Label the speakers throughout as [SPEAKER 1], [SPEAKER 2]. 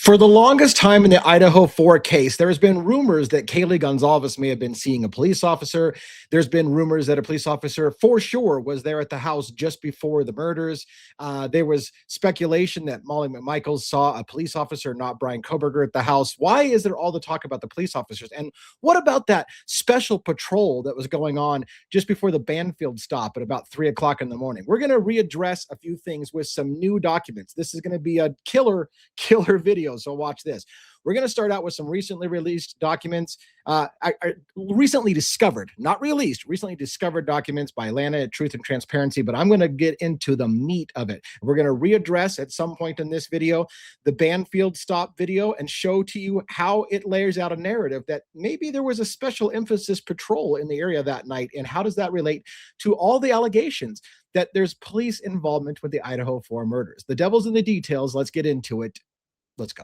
[SPEAKER 1] For the longest time in the Idaho 4 case, there's been rumors that Kaylee Gonzalez may have been seeing a police officer. There's been rumors that a police officer for sure was there at the house just before the murders. There was speculation that Molly McMichaels saw a police officer, not Bryan Kohberger, at the house. Why is there all the talk about the police officers? And what about that special patrol that was going on just before the Banfield stop at about 3 o'clock in the morning? We're going to readdress a few things with some new documents. This is going to be a killer video. So watch this. We're going to start out with some recently released documents, recently discovered, not released, recently discovered documents by Lana at Truth and Transparency, but I'm going to get into the meat of it. We're going to readdress at some point in this video the Banfield stop video and show to you how it layers out a narrative that maybe there was a special emphasis patrol in the area that night, and how does that relate to all the allegations that there's police involvement with the Idaho 4 murders. The devil's in the details. Let's get into it. Let's go.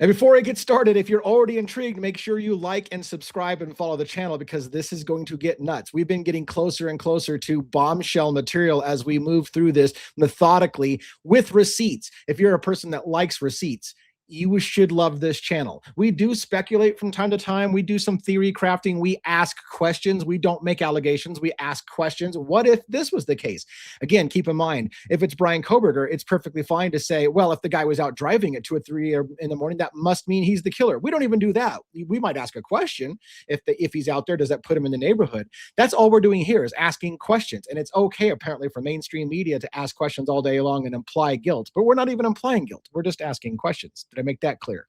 [SPEAKER 1] And before I get started, if you're already intrigued, make sure you like and subscribe and follow the channel, because this is going to get nuts. We've been getting closer and closer to bombshell material as we move through this methodically with receipts. If you're a person that likes receipts, you should love this channel. We do speculate from time to time. We do some theory crafting. We ask questions. We don't make allegations. We ask questions. What if this was the case? Again, keep in mind, if it's Bryan Kohberger, it's perfectly fine to say, well, if the guy was out driving at 2 or 3 in the morning, that must mean he's the killer. We don't even do that. We might ask a question. If he's out there, does that put him in the neighborhood? That's all we're doing here, is asking questions. And it's okay, apparently, for mainstream media to ask questions all day long and imply guilt. But we're not even implying guilt. We're just asking questions. Did I make that clear?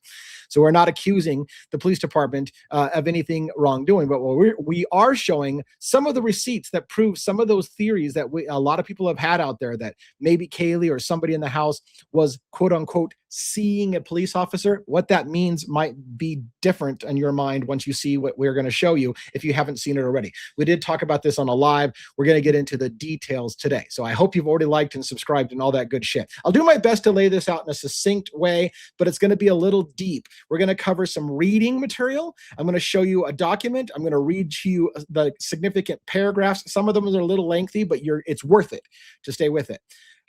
[SPEAKER 1] So we're not accusing the police department of anything wrongdoing, but we are showing some of the receipts that prove some of those theories that a lot of people have had out there, that maybe Kaylee or somebody in the house was, quote unquote, seeing a police officer. What that means might be different in your mind once you see what we're going to show you, if you haven't seen it already. We did talk about this on a live. We're going to get into the details today. So I hope you've already liked and subscribed and all that good shit. I'll do my best to lay this out in a succinct way, but it's going to be a little deep. We're going to cover some reading material. I'm going to show you a document. I'm going to read to you the significant paragraphs. Some of them are a little lengthy, but it's worth it to stay with it.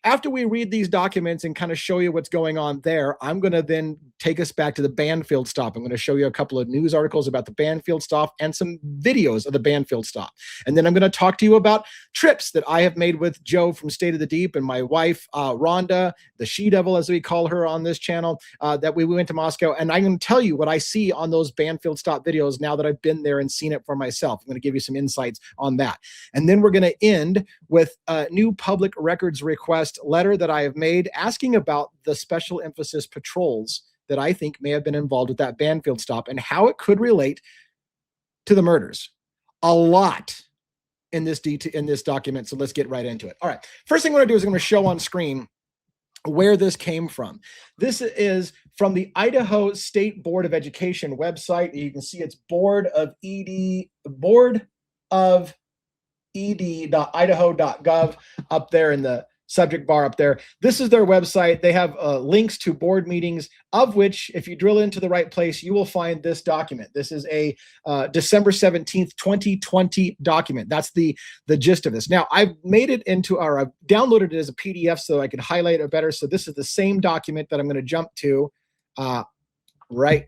[SPEAKER 1] After we read these documents and kind of show you what's going on there, I'm going to then take us back to the Banfield stop. I'm going to show you a couple of news articles about the Banfield stop and some videos of the Banfield stop. And then I'm going to talk to you about trips that I have made with Joe from State of the Deep and my wife, Rhonda, the she-devil, as we call her on this channel, that we went to Moscow. And I'm going to tell you what I see on those Banfield stop videos now that I've been there and seen it for myself. I'm going to give you some insights on that. And then we're going to end with a new public records request letter that I have made asking about the special emphasis patrols that I think may have been involved with that Banfield stop and how it could relate to the murders. A lot in this document, so let's get right into it. All right, first thing I'm going to do is I'm going to show on screen where this came from. This is from the Idaho State Board of Education website. You can see it's boardofed.idaho.gov up there in the subject bar up there. This is their website. They have links to board meetings, of which, if you drill into the right place, you will find this document. This is a December 17th, 2020 document. That's the gist of this. Now, I've made it into, or I've downloaded it as a PDF so I can highlight it better. So this is the same document that I'm going to jump to right.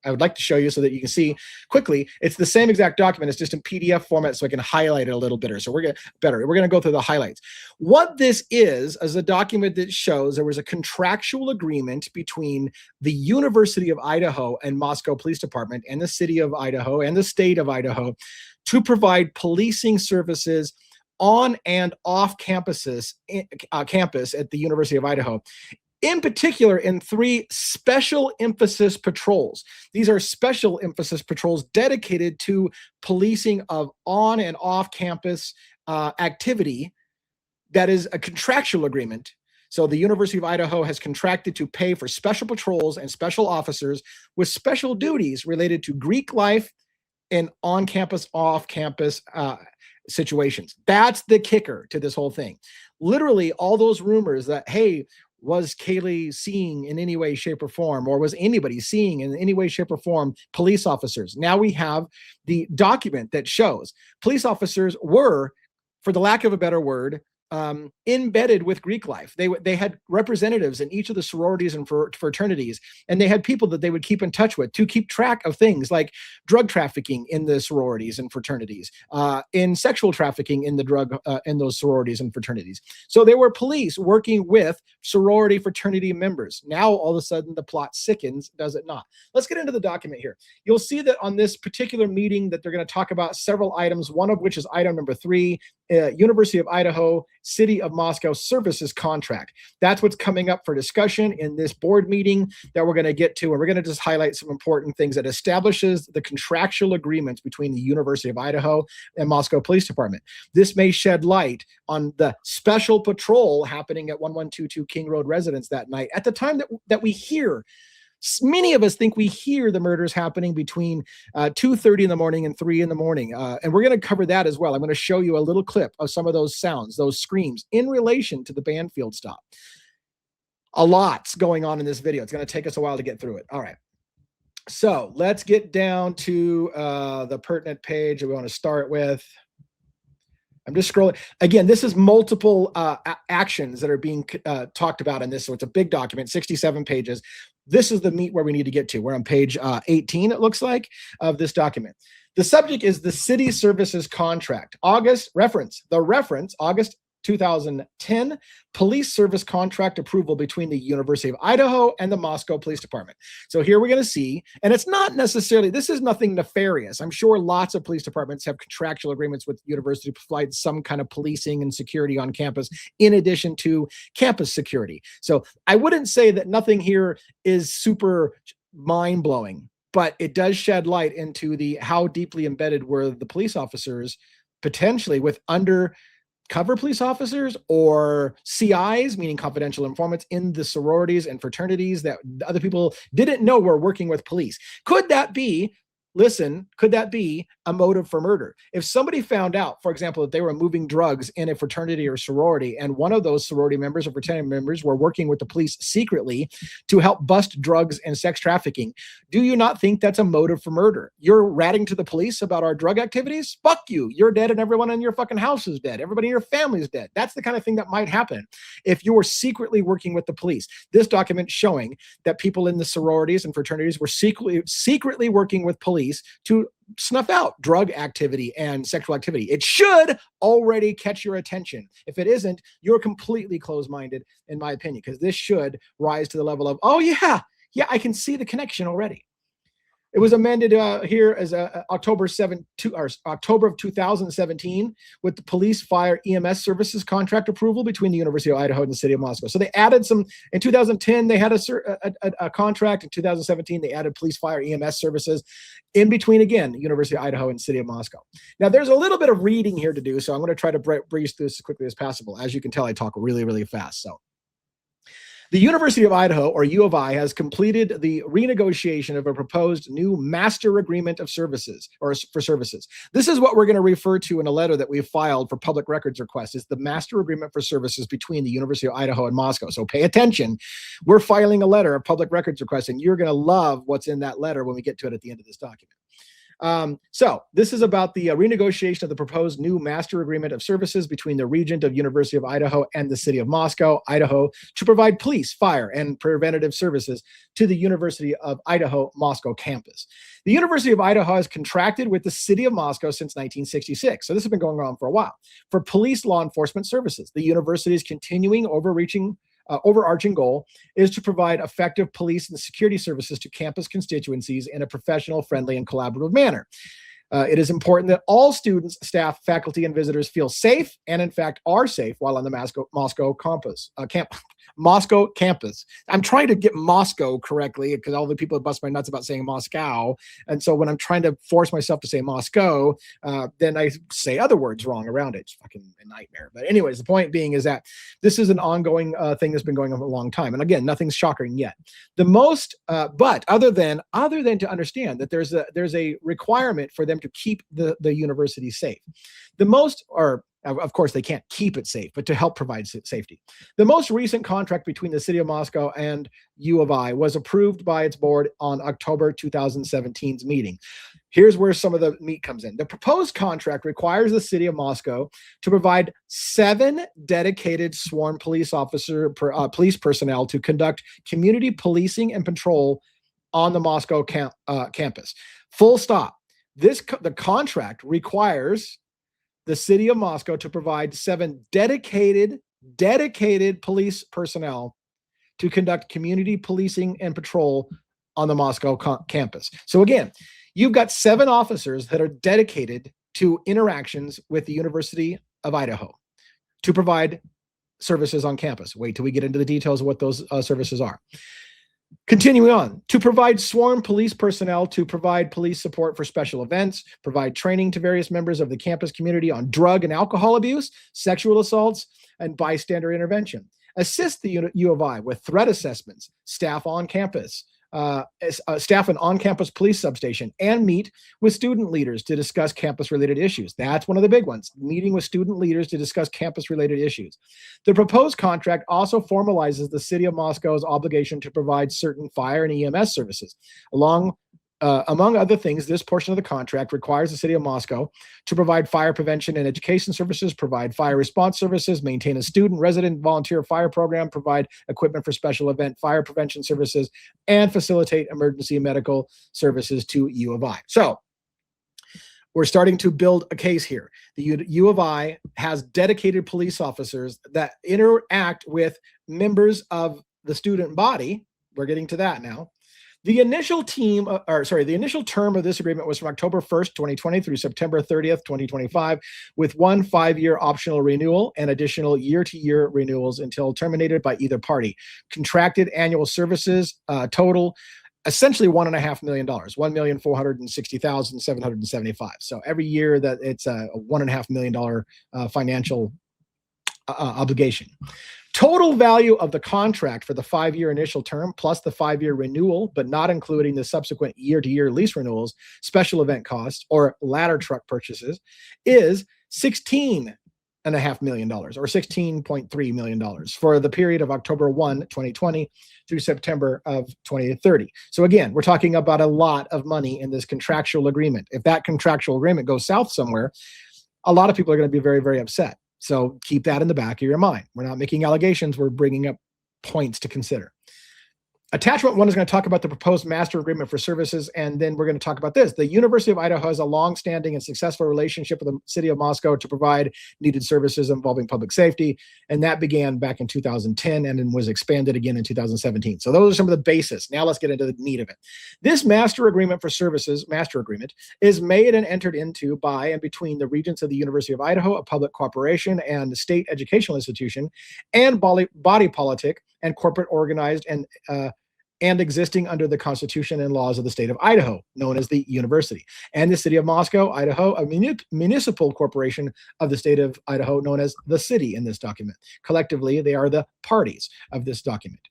[SPEAKER 1] I would like to show you so that you can see quickly. It's the same exact document. It's just in PDF format, so I can highlight it a little better. So we're going to go through the highlights. What this is a document that shows there was a contractual agreement between the University of Idaho and Moscow Police Department and the city of Idaho and the state of Idaho to provide policing services on and off campus at the University of Idaho. In particular, in 3 special emphasis patrols. These are special emphasis patrols dedicated to policing of on and off campus activity that is a contractual agreement. So the University of Idaho has contracted to pay for special patrols and special officers with special duties related to Greek life and on-campus, off-campus situations. That's the kicker to this whole thing. Literally, all those rumors that, hey, was Kaylee seeing in any way, shape, or form, or was anybody seeing in any way, shape, or form police officers? Now we have the document that shows police officers were for the lack of a better word, embedded with Greek life. They had representatives in each of the sororities and fraternities, and they had people that they would keep in touch with to keep track of things like drug trafficking in the sororities and fraternities, in sexual trafficking in in those sororities and fraternities. So they were police working with sorority fraternity members. Now all of a sudden the plot sickens, does it not? Let's get into the document here. You'll see that on this particular meeting that they're going to talk about several items, one of which is item number 3, University of Idaho, City of Moscow services contract. That's what's coming up for discussion in this board meeting that we're going to get to. And we're going to just highlight some important things that establishes the contractual agreements between the University of Idaho and Moscow Police Department. This may shed light on the special patrol happening at 1122 King Road residence that night at the time that we hear. Many of us think we hear the murders happening between 2:30 in the morning and 3 in the morning. And we're going to cover that as well. I'm going to show you a little clip of some of those sounds, those screams in relation to the Banfield stop. A lot's going on in this video. It's going to take us a while to get through it. All right. So let's get down to the pertinent page that we want to start with. I'm just scrolling. Again, this is multiple actions that are being talked about in this. So it's a big document, 67 pages. This is the meat where we need to get to. We're on page 18, it looks like, of this document. The subject is the city services contract. August 2010 police service contract approval between the University of Idaho and the Moscow Police Department. So here we're going to see, and it's not necessarily, this is nothing nefarious. I'm sure lots of police departments have contractual agreements with the university to provide some kind of policing and security on campus in addition to campus security. So I wouldn't say that nothing here is super mind-blowing, but it does shed light into how deeply embedded were the police officers potentially with undercover police officers or CIs, meaning confidential informants, in the sororities and fraternities that other people didn't know were working with police. Could that be a motive for murder? If somebody found out, for example, that they were moving drugs in a fraternity or sorority, and one of those sorority members or fraternity members were working with the police secretly to help bust drugs and sex trafficking, do you not think that's a motive for murder? You're ratting to the police about our drug activities? Fuck you. You're dead and everyone in your fucking house is dead. Everybody in your family is dead. That's the kind of thing that might happen if you were secretly working with the police. This document showing that people in the sororities and fraternities were secretly working with police to snuff out drug activity and sexual activity. It should already catch your attention. If it isn't, you're completely closed-minded, in my opinion, because this should rise to the level of, oh yeah, I can see the connection already. It was amended here as October of 2017 with the police fire EMS services contract approval between the University of Idaho and the City of Moscow. So they added some, in 2010, they had a contract. In 2017, they added police fire EMS services. In between, again, University of Idaho and City of Moscow. Now, there's a little bit of reading here to do, so I'm going to try to breeze through this as quickly as possible. As you can tell, I talk really, really fast. So the University of Idaho, or U of I, has completed the renegotiation of a proposed new master agreement of services, or for services. This is what we're going to refer to in a letter that we filed for public records request, is the master agreement for services between the University of Idaho and Moscow. So pay attention. We're filing a letter of public records request, and you're going to love what's in that letter when we get to it at the end of this document. So this is about the renegotiation of the proposed new master agreement of services between the Regent of University of Idaho and the City of Moscow, Idaho, to provide police, fire, and preventative services to the University of Idaho Moscow campus. The University of Idaho has contracted with the City of Moscow since 1966. So this has been going on for a while. For police law enforcement services, the university's continuing overarching goal is to provide effective police and security services to campus constituencies in a professional, friendly, and collaborative manner. It is important that all students, staff, faculty, and visitors feel safe, and in fact are safe while on the Moscow campus. I'm trying to get Moscow correctly because all the people bust my nuts about saying Moscow. And so when I'm trying to force myself to say Moscow, then I say other words wrong around it. It's fucking a nightmare. But anyways, the point being is that this is an ongoing thing that's been going on for a long time. And again, nothing's shocking yet. But other than to understand that there's a requirement for them to keep the university safe. Of course, they can't keep it safe, but to help provide safety. The most recent contract between the City of Moscow and U of I was approved by its board on October 2017's meeting. Here's where some of the meat comes in. The proposed contract requires the City of Moscow to provide 7 dedicated sworn police personnel to conduct community policing and patrol on the Moscow campus. Full stop. The contract requires the City of Moscow to provide 7 dedicated police personnel to conduct community policing and patrol on the Moscow campus. So again, you've got 7 officers that are dedicated to interactions with the University of Idaho to provide services on campus. Wait till we get into the details of what those services are. Continuing on, to provide sworn police personnel to provide police support for special events, provide training to various members of the campus community on drug and alcohol abuse, sexual assaults, and bystander intervention. Assist the U of I with threat assessments, staff on campus, staff an on-campus police substation, and meet with student leaders to discuss campus-related issues. That's one of the big ones, meeting with student leaders to discuss campus-related issues. The proposed contract also formalizes the City of Moscow's obligation to provide certain fire and EMS services. Among other things, this portion of the contract requires the City of Moscow to provide fire prevention and education services, provide fire response services, maintain a student, resident, volunteer fire program, provide equipment for special event fire prevention services, and facilitate emergency medical services to U of I. So we're starting to build a case here. The U of I has dedicated police officers that interact with members of the student body. We're getting to that now. The initial term of this agreement was from October 1st, 2020 through September 30th, 2025, with 1 5-year optional renewal and additional year-to-year renewals until terminated by either party. Contracted annual services total essentially $1.5 million, $1,460,775. So every year that it's a $1.5 million financial obligation. Total value of the contract for the 5-year initial term plus the 5-year renewal, but not including the subsequent year-to-year lease renewals, special event costs, or ladder truck purchases, is $16.5 million or $16.3 million for the period of October 1, 2020 through September of 2030. So again, we're talking about a lot of money in this contractual agreement. If that contractual agreement goes south somewhere, a lot of people are going to be very, very upset. So keep that in the back of your mind. We're not making allegations. We're bringing up points to consider. Attachment 1 is going to talk about the proposed master agreement for services, and then we're going to talk about this. The University of Idaho has a long-standing and successful relationship with the City of Moscow to provide needed services involving public safety, and that began back in 2010 and then was expanded again in 2017. So those are some of the basis. Now let's get into the meat of it. This master agreement for services, is made and entered into by and between the Regents of the University of Idaho, a public corporation and state educational institution, and body politic and corporate organized and existing under the Constitution and laws of the state of Idaho, known as the University, and the City of Moscow, Idaho, a municipal corporation of the state of Idaho, known as the city in this document. Collectively, they are the parties of this document.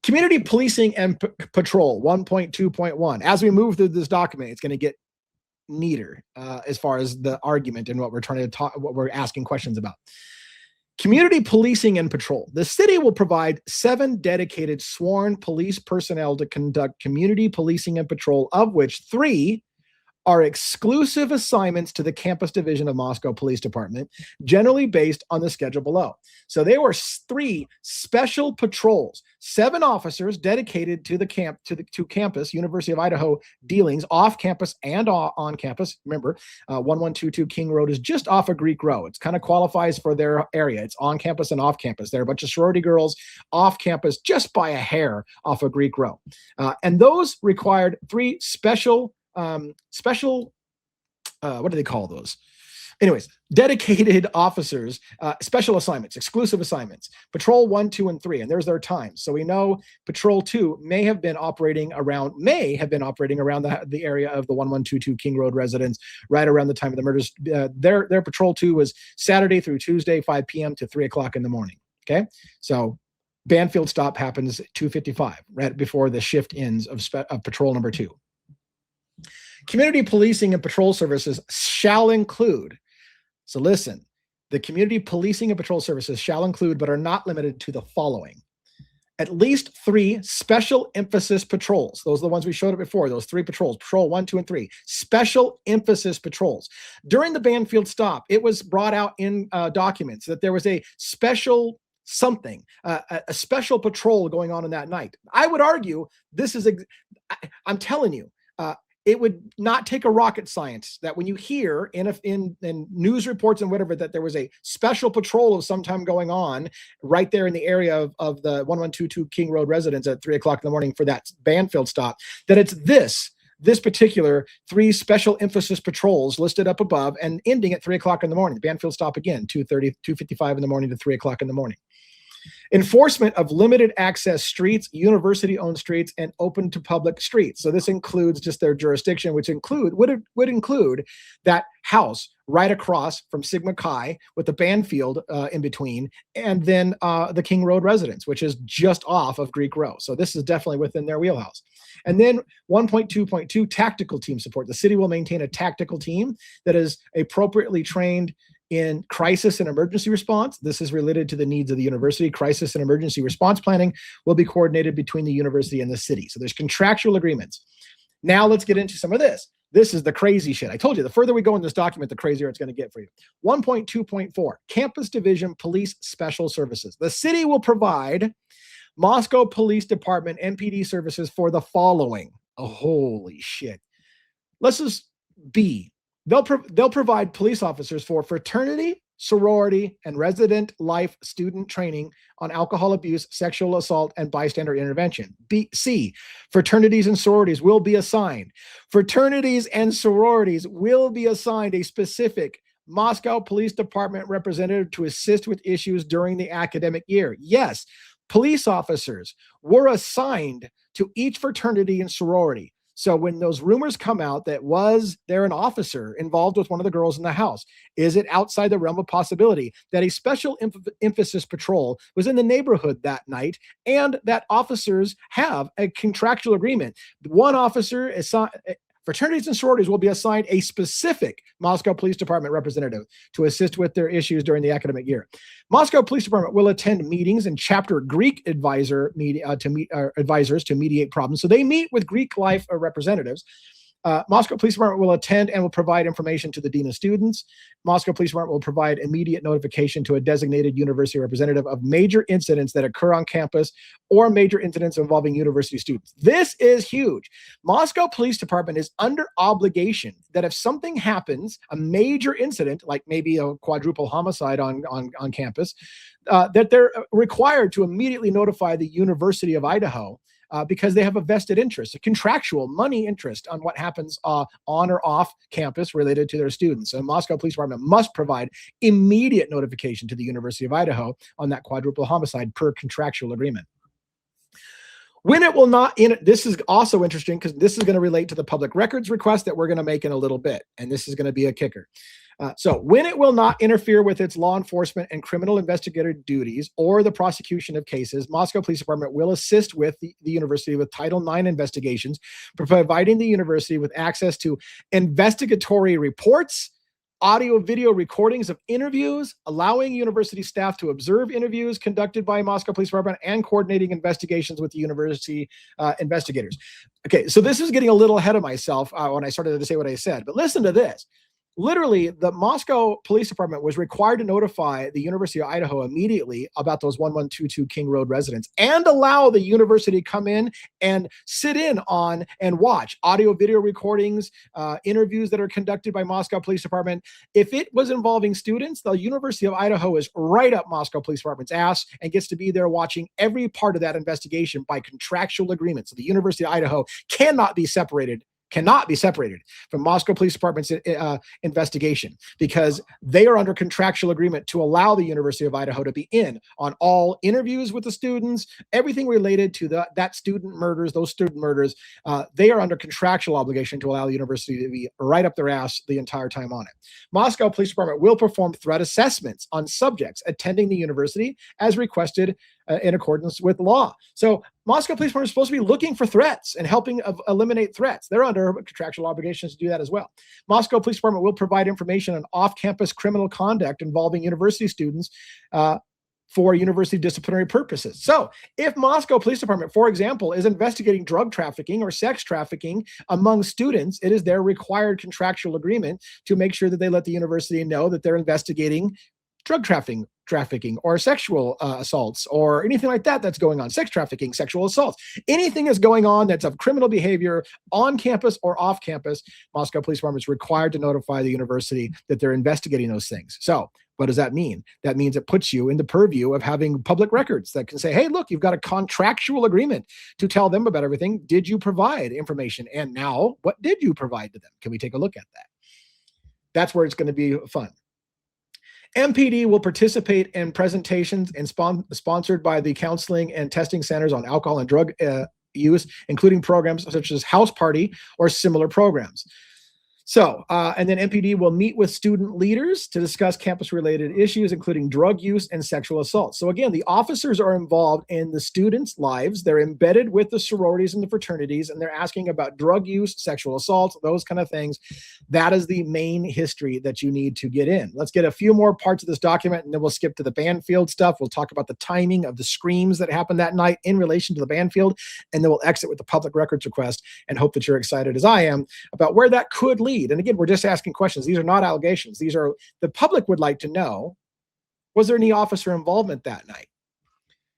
[SPEAKER 1] Community policing and patrol 1.2.1. As we move through this document, it's going to get neater as far as the argument and what we're trying to talk, what we're asking questions about. Community policing and patrol. The city will provide 7 dedicated sworn police personnel to conduct community policing and patrol, of which 3 are exclusive assignments to the campus division of Moscow Police Department, generally based on the schedule below. So there were 3 special patrols, 7 officers dedicated to the campus, University of Idaho dealings, off campus and on campus. Remember, 1122 King Road is just off of Greek Row. It's kind of qualifies for their area. It's on campus and off campus. There are a bunch of sorority girls off campus just by a hair off of Greek Row. And those required 3 special what do they call those? Anyways, dedicated officers, special assignments, exclusive assignments, patrol 1, 2, and 3, and there's their times. So we know patrol 2 may have been operating around the area of the 1122 King Road residents right around the time of the murders. Their patrol 2 was Saturday through Tuesday, 5 p.m. to 3 o'clock in the morning. Okay, so Banfield stop happens 2:55, right before the shift ends of patrol number 2. Community policing and patrol services shall include, so listen, The community policing and patrol services shall include, but are not limited to, the following: at least 3 special emphasis patrols. Those are the ones we showed up before, those 3 patrols, patrol 1, 2, and 3, special emphasis patrols. During the Banfield stop, it was brought out in documents that there was a special something, a special patrol going on in that night. I would argue this is, I'm telling you, it would not take a rocket science that when you hear in news reports and whatever that there was a special patrol of some time going on right there in the area of the 1122 King Road residence at 3 o'clock in the morning for that Banfield stop, that it's this particular 3 special emphasis patrols listed up above and ending at 3 o'clock in the morning. Banfield stop again, 2:30, 2:55 in the morning to 3 o'clock in the morning. Enforcement of limited access streets, university-owned streets, and open to public streets. So this includes just their jurisdiction, which would include that house right across from Sigma Chi with the Banfield in between, and then the King Road residence, which is just off of Greek Row. So this is definitely within their wheelhouse. And then 1.2.2, tactical team support. The city will maintain a tactical team that is appropriately trained in crisis and emergency response. This is related to the needs of the university. Crisis and emergency response planning will be coordinated between the university and the city. So there's contractual agreements. Now let's get into some of this. This is the crazy shit. I told you, the further we go in this document, the crazier it's going to get for you. 1.2.4, Campus Division Police Special Services. The city will provide Moscow Police Department MPD services for the following. Oh, holy shit. Let's just be. They'll provide police officers for fraternity, sorority, and resident life student training on alcohol abuse, sexual assault, and bystander intervention. C, fraternities and sororities will be assigned. Fraternities and sororities will be assigned a specific Moscow Police Department representative to assist with issues during the academic year. Yes, police officers were assigned to each fraternity and sorority. So when those rumors come out that was there an officer involved with one of the girls in the house, is it outside the realm of possibility that a special emphasis patrol was in the neighborhood that night and that officers have a contractual agreement? One officer is fraternities and sororities will be assigned a specific Moscow Police Department representative to assist with their issues during the academic year. Moscow Police Department will attend meetings and chapter Greek advisors to mediate problems. So they meet with Greek life representatives. Moscow Police Department will attend and will provide information to the Dean of Students. Moscow Police Department will provide immediate notification to a designated university representative of major incidents that occur on campus or major incidents involving university students. This is huge. Moscow Police Department is under obligation that if something happens, a major incident, like maybe a quadruple homicide on campus, that they're required to immediately notify the University of Idaho because they have a vested interest, a contractual money interest on what happens on or off campus related to their students. And Moscow Police Department must provide immediate notification to the University of Idaho on that quadruple homicide per contractual agreement. When it will not, this is also interesting because this is going to relate to the public records request that we're going to make in a little bit. And this is going to be a kicker. So when it will not interfere with its law enforcement and criminal investigator duties or the prosecution of cases, Moscow Police Department will assist with the university with Title IX investigations, providing the university with access to investigatory reports, audio video recordings of interviews, allowing university staff to observe interviews conducted by Moscow Police Department, and coordinating investigations with the university investigators. Okay, so this is getting a little ahead of myself when I started to say what I said, but listen to this. Literally, the Moscow Police Department was required to notify the University of Idaho immediately about those 1122 King Road residents and allow the university to come in and sit in on and watch audio video recordings, interviews that are conducted by Moscow Police Department. If it was involving students, the University of Idaho is right up Moscow Police Department's ass and gets to be there watching every part of that investigation by contractual agreement. So the University of Idaho cannot be separated from Moscow Police Department's investigation because they are under contractual agreement to allow the University of Idaho to be in on all interviews with the students, everything related to those student murders. They are under contractual obligation to allow the university to be right up their ass the entire time on it. Moscow Police Department will perform threat assessments on subjects attending the university as requested in accordance with law. So Moscow Police Department is supposed to be looking for threats and helping eliminate threats. They're under contractual obligations to do that as well. Moscow Police Department will provide information on off-campus criminal conduct involving university students for university disciplinary purposes. So if Moscow Police Department, for example, is investigating drug trafficking or sex trafficking among students, it is their required contractual agreement to make sure that they let the university know that they're investigating drug trafficking or sexual assaults or anything like that that's going on, sex trafficking, sexual assaults. Anything that's going on that's of criminal behavior on campus or off campus, Moscow Police Department is required to notify the university that they're investigating those things. So what does that mean? That means it puts you in the purview of having public records that can say, hey, look, you've got a contractual agreement to tell them about everything. Did you provide information? And now, what did you provide to them? Can we take a look at that? That's where it's going to be fun. MPD will participate in presentations and sponsored by the Counseling and Testing Centers on Alcohol and Drug Use, including programs such as House Party or similar programs. So, and then MPD will meet with student leaders to discuss campus-related issues, including drug use and sexual assault. So again, the officers are involved in the students' lives. They're embedded with the sororities and the fraternities, and they're asking about drug use, sexual assault, those kind of things. That is the main history that you need to get in. Let's get a few more parts of this document, and then we'll skip to the Banfield stuff. We'll talk about the timing of the screams that happened that night in relation to the Banfield, and then we'll exit with the public records request and hope that you're excited as I am about where that could lead. And again, we're just asking questions. These are not allegations. These are, the public would like to know, was there any officer involvement that night?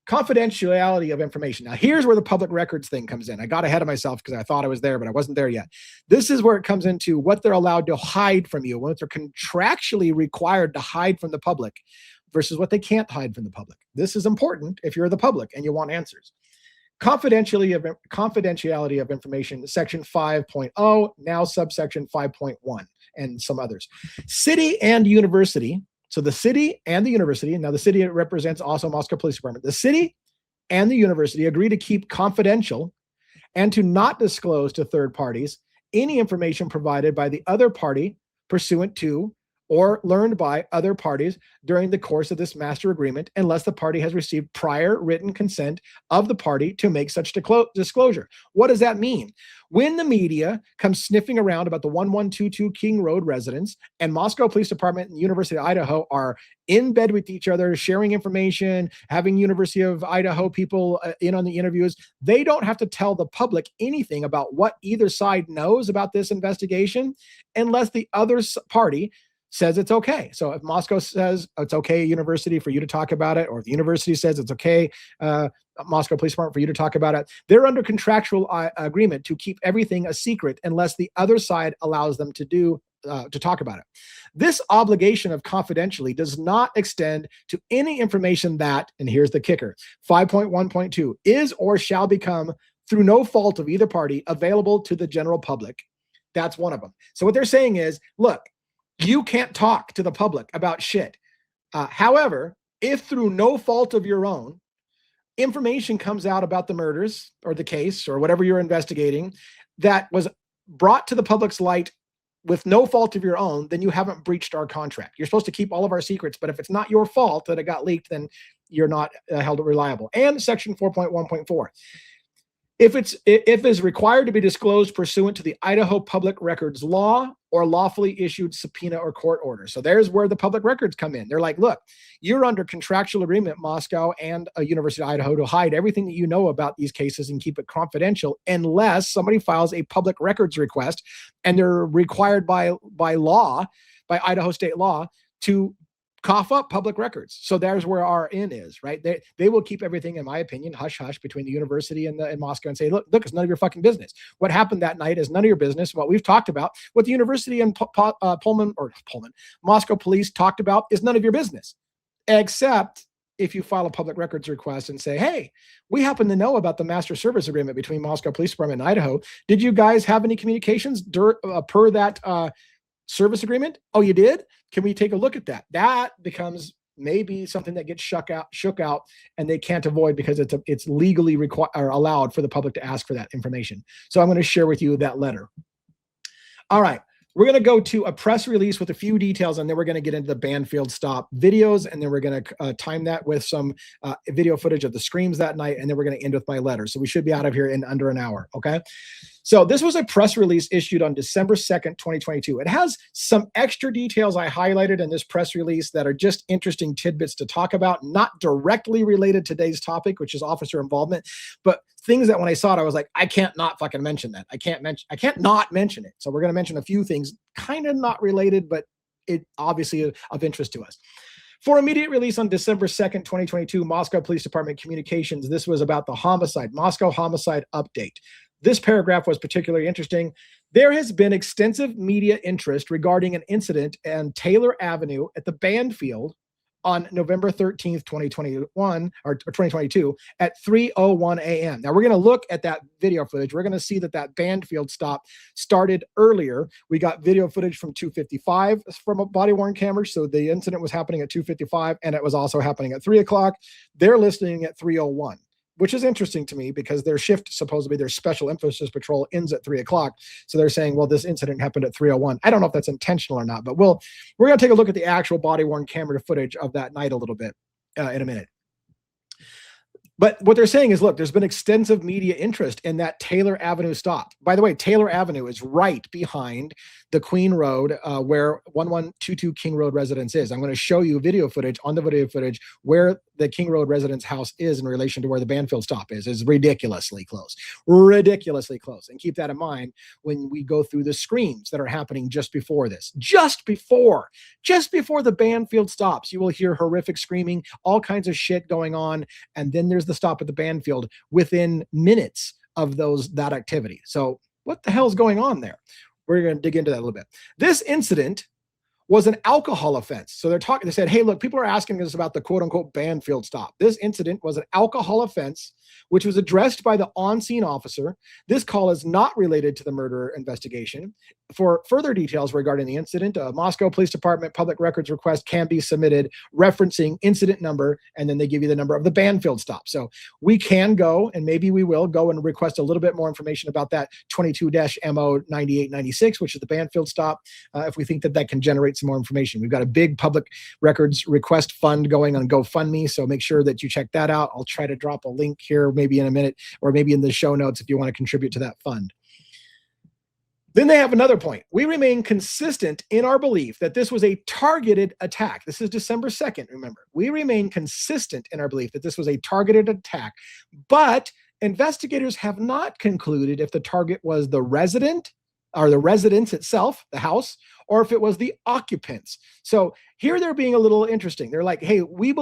[SPEAKER 1] Confidentiality of information. Now, here's where the public records thing comes in. I got ahead of myself because I thought I was there, but I wasn't there yet. This is where it comes into what they're allowed to hide from you, what they're contractually required to hide from the public versus what they can't hide from the public. This is important if you're the public and you want answers. Confidentiality of information, section 5.0, now subsection 5.1, and some others. City and university. So the city and the university, now the city represents also Moscow Police Department. The city and the university agree to keep confidential and to not disclose to third parties any information provided by the other party pursuant to or learned by other parties during the course of this master agreement, unless the party has received prior written consent of the party to make such disclosure. What does that mean? When the media comes sniffing around about the 1122 King Road residents and Moscow Police Department and University of Idaho are in bed with each other, sharing information, having University of Idaho people in on the interviews, they don't have to tell the public anything about what either side knows about this investigation unless the other party says it's okay. So if Moscow says it's okay, university, for you to talk about it, or if the university says it's okay, Moscow Police Department, for you to talk about it, they're under contractual agreement to keep everything a secret unless the other side allows them to talk about it. This obligation of confidentiality does not extend to any information that, and here's the kicker, 5.1.2, is or shall become, through no fault of either party, available to the general public. That's one of them. So what they're saying is, look, you can't talk to the public about shit. However, if through no fault of your own, information comes out about the murders or the case or whatever you're investigating that was brought to the public's light with no fault of your own, then you haven't breached our contract. You're supposed to keep all of our secrets, but if it's not your fault that it got leaked, then you're not held reliable. And section 4.1.4. If it's required to be disclosed pursuant to the Idaho Public Records Law or lawfully issued subpoena or court order. So there's where the public records come in. They're like, look, you're under contractual agreement, Moscow and University of Idaho, to hide everything that you know about these cases and keep it confidential unless somebody files a public records request, and they're required by law, by Idaho state law, to cough up public records. So there's where our in is, right? They will keep everything, in my opinion, hush hush between the university and Moscow, and say, look, it's none of your fucking business. What happened that night is none of your business. What we've talked about, what the university and Moscow police talked about is none of your business, except if you file a public records request and say, hey, we happen to know about the master service agreement between Moscow Police Department and Idaho. Did you guys have any communications per that service agreement? Oh, you did? Can we take a look at that? That becomes maybe something that gets shook out, and they can't avoid because it's legally required or allowed for the public to ask for that information. So I'm going to share with you that letter. All right. We're going to go to a press release with a few details, and then we're going to get into the Banfield stop videos, and then we're going to time that with some video footage of the screams that night, and then we're going to end with my letter. So we should be out of here in under an hour, okay? So this was a press release issued on December 2nd, 2022. It has some extra details I highlighted in this press release that are just interesting tidbits to talk about, not directly related to today's topic, which is officer involvement, but things that when I saw it, I was like, I can't not fucking mention that. I can't not mention it. So we're going to mention a few things kind of not related, but it obviously is of interest to us. For immediate release on December 2nd, 2022, Moscow Police Department Communications. This was about the homicide, Moscow homicide update. This paragraph was particularly interesting. There has been extensive media interest regarding an incident on Taylor Avenue at the Banfield on November 13th, 2021 or 2022 at 3:01 a.m. Now we're going to look at that video footage. We're going to see that that Banfield stop started earlier. We got video footage from 2:55 from a body-worn camera. So the incident was happening at 2:55 and it was also happening at 3 o'clock. They're listening at 3:01. Which is interesting to me because their shift, supposedly their special emphasis patrol, ends at 3 o'clock. So they're saying, well, this incident happened at 3:01. I don't know if that's intentional or not, but we're going to take a look at the actual body-worn camera footage of that night a little bit in a minute. But what they're saying is, look, there's been extensive media interest in that Taylor Avenue stop. By the way, Taylor Avenue is right behind the Queen Road where 1122 King Road residence is. I'm going to show you video footage on the video footage where the King Road residence house is in relation to where the Banfield stop is. It's ridiculously close, ridiculously close. And keep that in mind when we go through the screams that are happening just before this. Just before the Banfield stops, you will hear horrific screaming, all kinds of shit going on. And then there's the stop at the Banfield within minutes of that activity. So what the hell's going on there? We're going to dig into that a little bit. This incident was an alcohol offense. So they said, hey, look, people are asking us about the quote unquote Banfield stop. This incident was an alcohol offense, which was addressed by the on-scene officer. This call is not related to the murder investigation. For further details regarding the incident, a Moscow Police Department public records request can be submitted referencing incident number, and then they give you the number of the Banfield stop. So we can go, and maybe we will go and request a little bit more information about that 22-MO9896, which is the Banfield stop, if we think that that can generate some more information. We've got a big public records request fund going on GoFundMe, so make sure that you check that out. I'll try to drop a link here maybe in a minute, or maybe in the show notes if you want to contribute to that fund. Then they have another point. We remain consistent in our belief that this was a targeted attack. This is December 2nd, remember. We remain consistent in our belief that this was a targeted attack, but investigators have not concluded if the target was the resident or the residence itself, the house, or if it was the occupants. So here they're being a little interesting. They're like, hey, we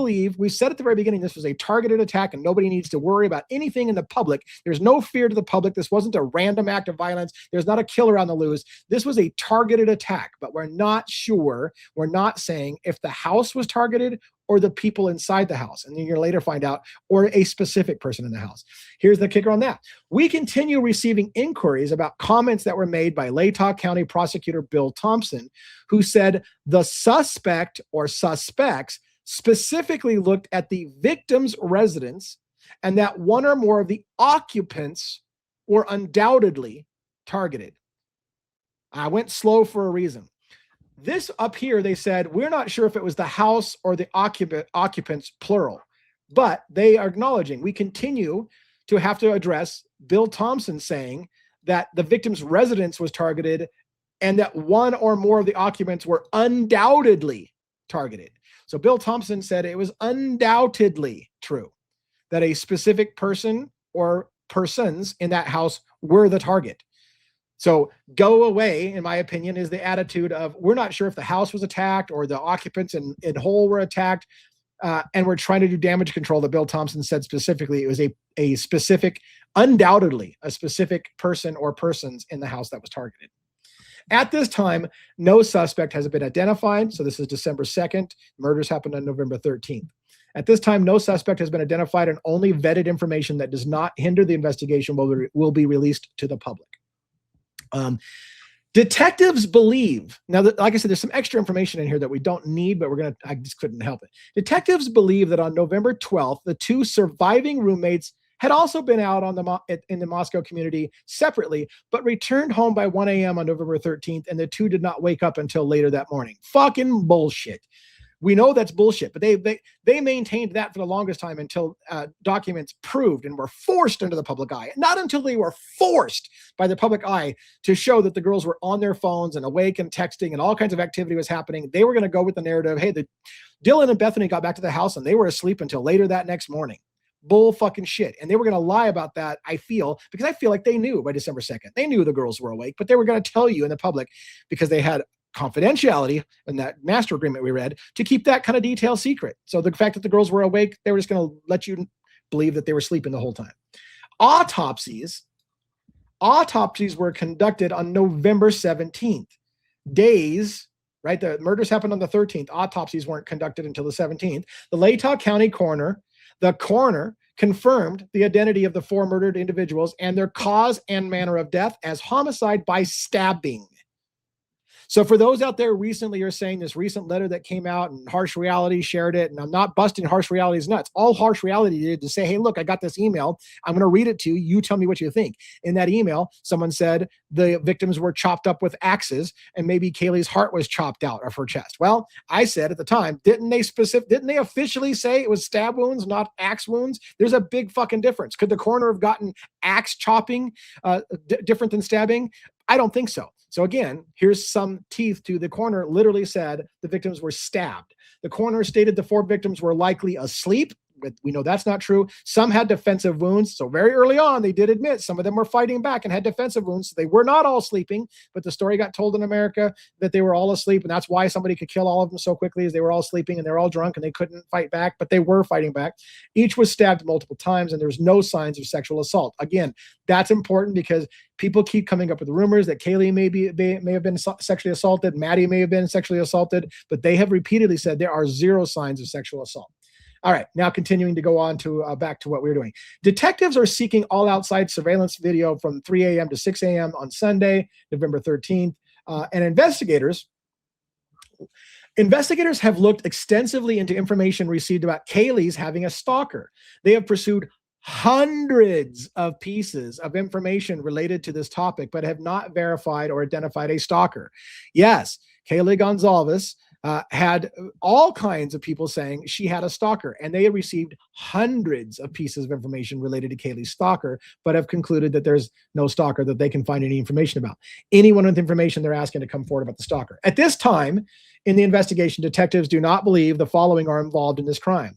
[SPEAKER 1] said at the very beginning this was a targeted attack and nobody needs to worry about anything in the public. There's no fear to the public. This wasn't a random act of violence. There's not a killer on the loose. This was a targeted attack, but we're not sure. We're not saying if the house was targeted or the people inside the house. And then you'll later find out, or a specific person in the house. Here's the kicker on that. We continue receiving inquiries about comments that were made by Latah County Prosecutor Bill Thompson, who said the suspect or suspects specifically looked at the victim's residence and that one or more of the occupants were undoubtedly targeted. I went slow for a reason. This up here, they said, we're not sure if it was the house or the occupants, plural, but they are acknowledging we continue to have to address Bill Thompson saying that the victim's residence was targeted and that one or more of the occupants were undoubtedly targeted. So Bill Thompson said it was undoubtedly true that a specific person or persons in that house were the target. So go away, in my opinion, is the attitude of we're not sure if the house was attacked or the occupants in whole were attacked, and we're trying to do damage control. That Bill Thompson said specifically it was a specific, undoubtedly a specific person or persons in the house that was targeted. At this time, no suspect has been identified. So this is December 2nd. Murders happened on November 13th. At this time, no suspect has been identified, and only vetted information that does not hinder the investigation will be released to the public. Detectives believe, now, like I said, there's some extra information in here that we don't need, but I just couldn't help it. Detectives believe that on November 12th, the two surviving roommates had also been out on in the Moscow community separately, but returned home by 1 a.m. on November 13th, and the two did not wake up until later that morning. Fucking bullshit. We know that's bullshit, but they maintained that for the longest time until documents proved and were forced into the public eye. Not until they were forced by the public eye to show that the girls were on their phones and awake and texting and all kinds of activity was happening. They were going to go with the narrative, hey, Dylan and Bethany got back to the house and they were asleep until later that next morning. Bull fucking shit. And they were going to lie about that, I feel, because I feel like they knew by December 2nd. They knew the girls were awake, but they were going to tell you in the public because they had confidentiality in that master agreement we read to keep that kind of detail secret. So the fact that the girls were awake, they were just going to let you believe that they were sleeping the whole time. Autopsies were conducted on November 17th. Days, right? The murders happened on the 13th. Autopsies weren't conducted until the 17th. The Latah County coroner, confirmed the identity of the 4 murdered individuals and their cause and manner of death as homicide by stabbing. So for those out there recently are saying this recent letter that came out and Harsh Reality shared it, and I'm not busting Harsh Reality's nuts. All Harsh Reality did to say, hey, look, I got this email. I'm going to read it to you. You tell me what you think. In that email, someone said the victims were chopped up with axes and maybe Kaylee's heart was chopped out of her chest. Well, I said at the time, didn't they officially say it was stab wounds, not axe wounds? There's a big fucking difference. Could the coroner have gotten axe chopping different than stabbing? I don't think so. So again, here's some teeth to the coroner literally said the victims were stabbed. The coroner stated the 4 victims were likely asleep. But we know that's not true. Some had defensive wounds. So very early on, they did admit some of them were fighting back and had defensive wounds. So they were not all sleeping, but the story got told in America that they were all asleep. And that's why somebody could kill all of them so quickly, is they were all sleeping and they were all drunk and they couldn't fight back, but they were fighting back. Each was stabbed multiple times and there's no signs of sexual assault. Again, that's important because people keep coming up with rumors that Kaylee may have been sexually assaulted, Maddie may have been sexually assaulted, but they have repeatedly said there are 0 signs of sexual assault. All right, now continuing to go on to back to what we're doing. Detectives are seeking all outside surveillance video from 3 a.m. to 6 a.m. on Sunday, November 13th. And investigators have looked extensively into information received about Kaylee's having a stalker. They have pursued hundreds of pieces of information related to this topic, but have not verified or identified a stalker. Yes, Kaylee Gonzalez had all kinds of people saying she had a stalker, and they have received hundreds of pieces of information related to Kaylee's stalker, but have concluded that there's no stalker that they can find any information about. Anyone with information, they're asking to come forward about the stalker. At this time in the investigation, detectives do not believe the following are involved in this crime.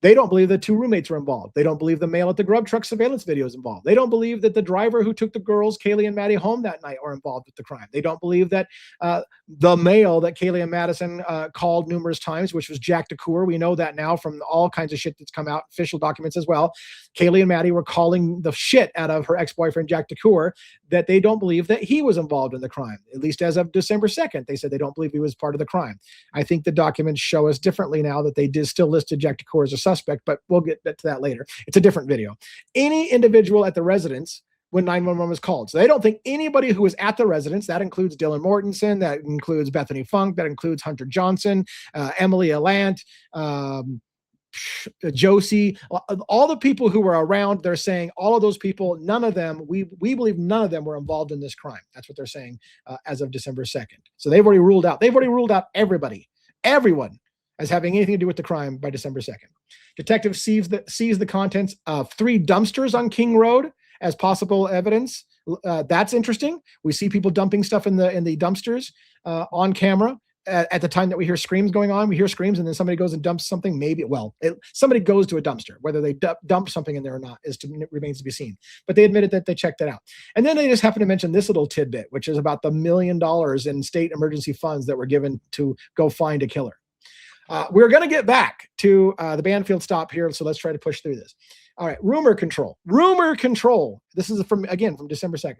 [SPEAKER 1] They don't believe the 2 roommates were involved. They don't believe the male at the grub truck surveillance video is involved. They don't believe that the driver who took the girls, Kaylee and Maddie, home that night are involved with the crime. They don't believe that the male that Kaylee and Madison called numerous times, which was Jack DeCour. We know that now from all kinds of shit that's come out, official documents as well. Kaylee and Maddie were calling the shit out of her ex-boyfriend, Jack DeCour, that they don't believe that he was involved in the crime. At least as of December 2nd, they said they don't believe he was part of the crime. I think the documents show us differently now that they did still listed Jack DeCour as a suspect, but we'll get to that later. It's a different video. Any individual at the residence when 911 was called. So they don't think anybody who was at the residence, that includes Dylan Mortensen, that includes Bethany Funk, that includes Hunter Johnson, Emily Alant, Josie, all the people who were around, they're saying all of those people, none of them, we believe none of them were involved in this crime. That's what they're saying as of December 2nd. So they've already ruled out everyone as having anything to do with the crime by December 2nd. Detectives seized the contents of 3 dumpsters on King Road as possible evidence. That's interesting. We see people dumping stuff in the dumpsters on camera. At the time that we hear screams going on, we hear screams and then somebody goes and dumps something. Somebody goes to a dumpster. Whether they dump something in there or not remains to be seen. But they admitted that they checked it out. And then they just happened to mention this little tidbit, which is about the $1 million in state emergency funds that were given to go find a killer. We're going to get back to the Banfield stop here, so let's try to push through this. All right, rumor control. This is from December 2nd.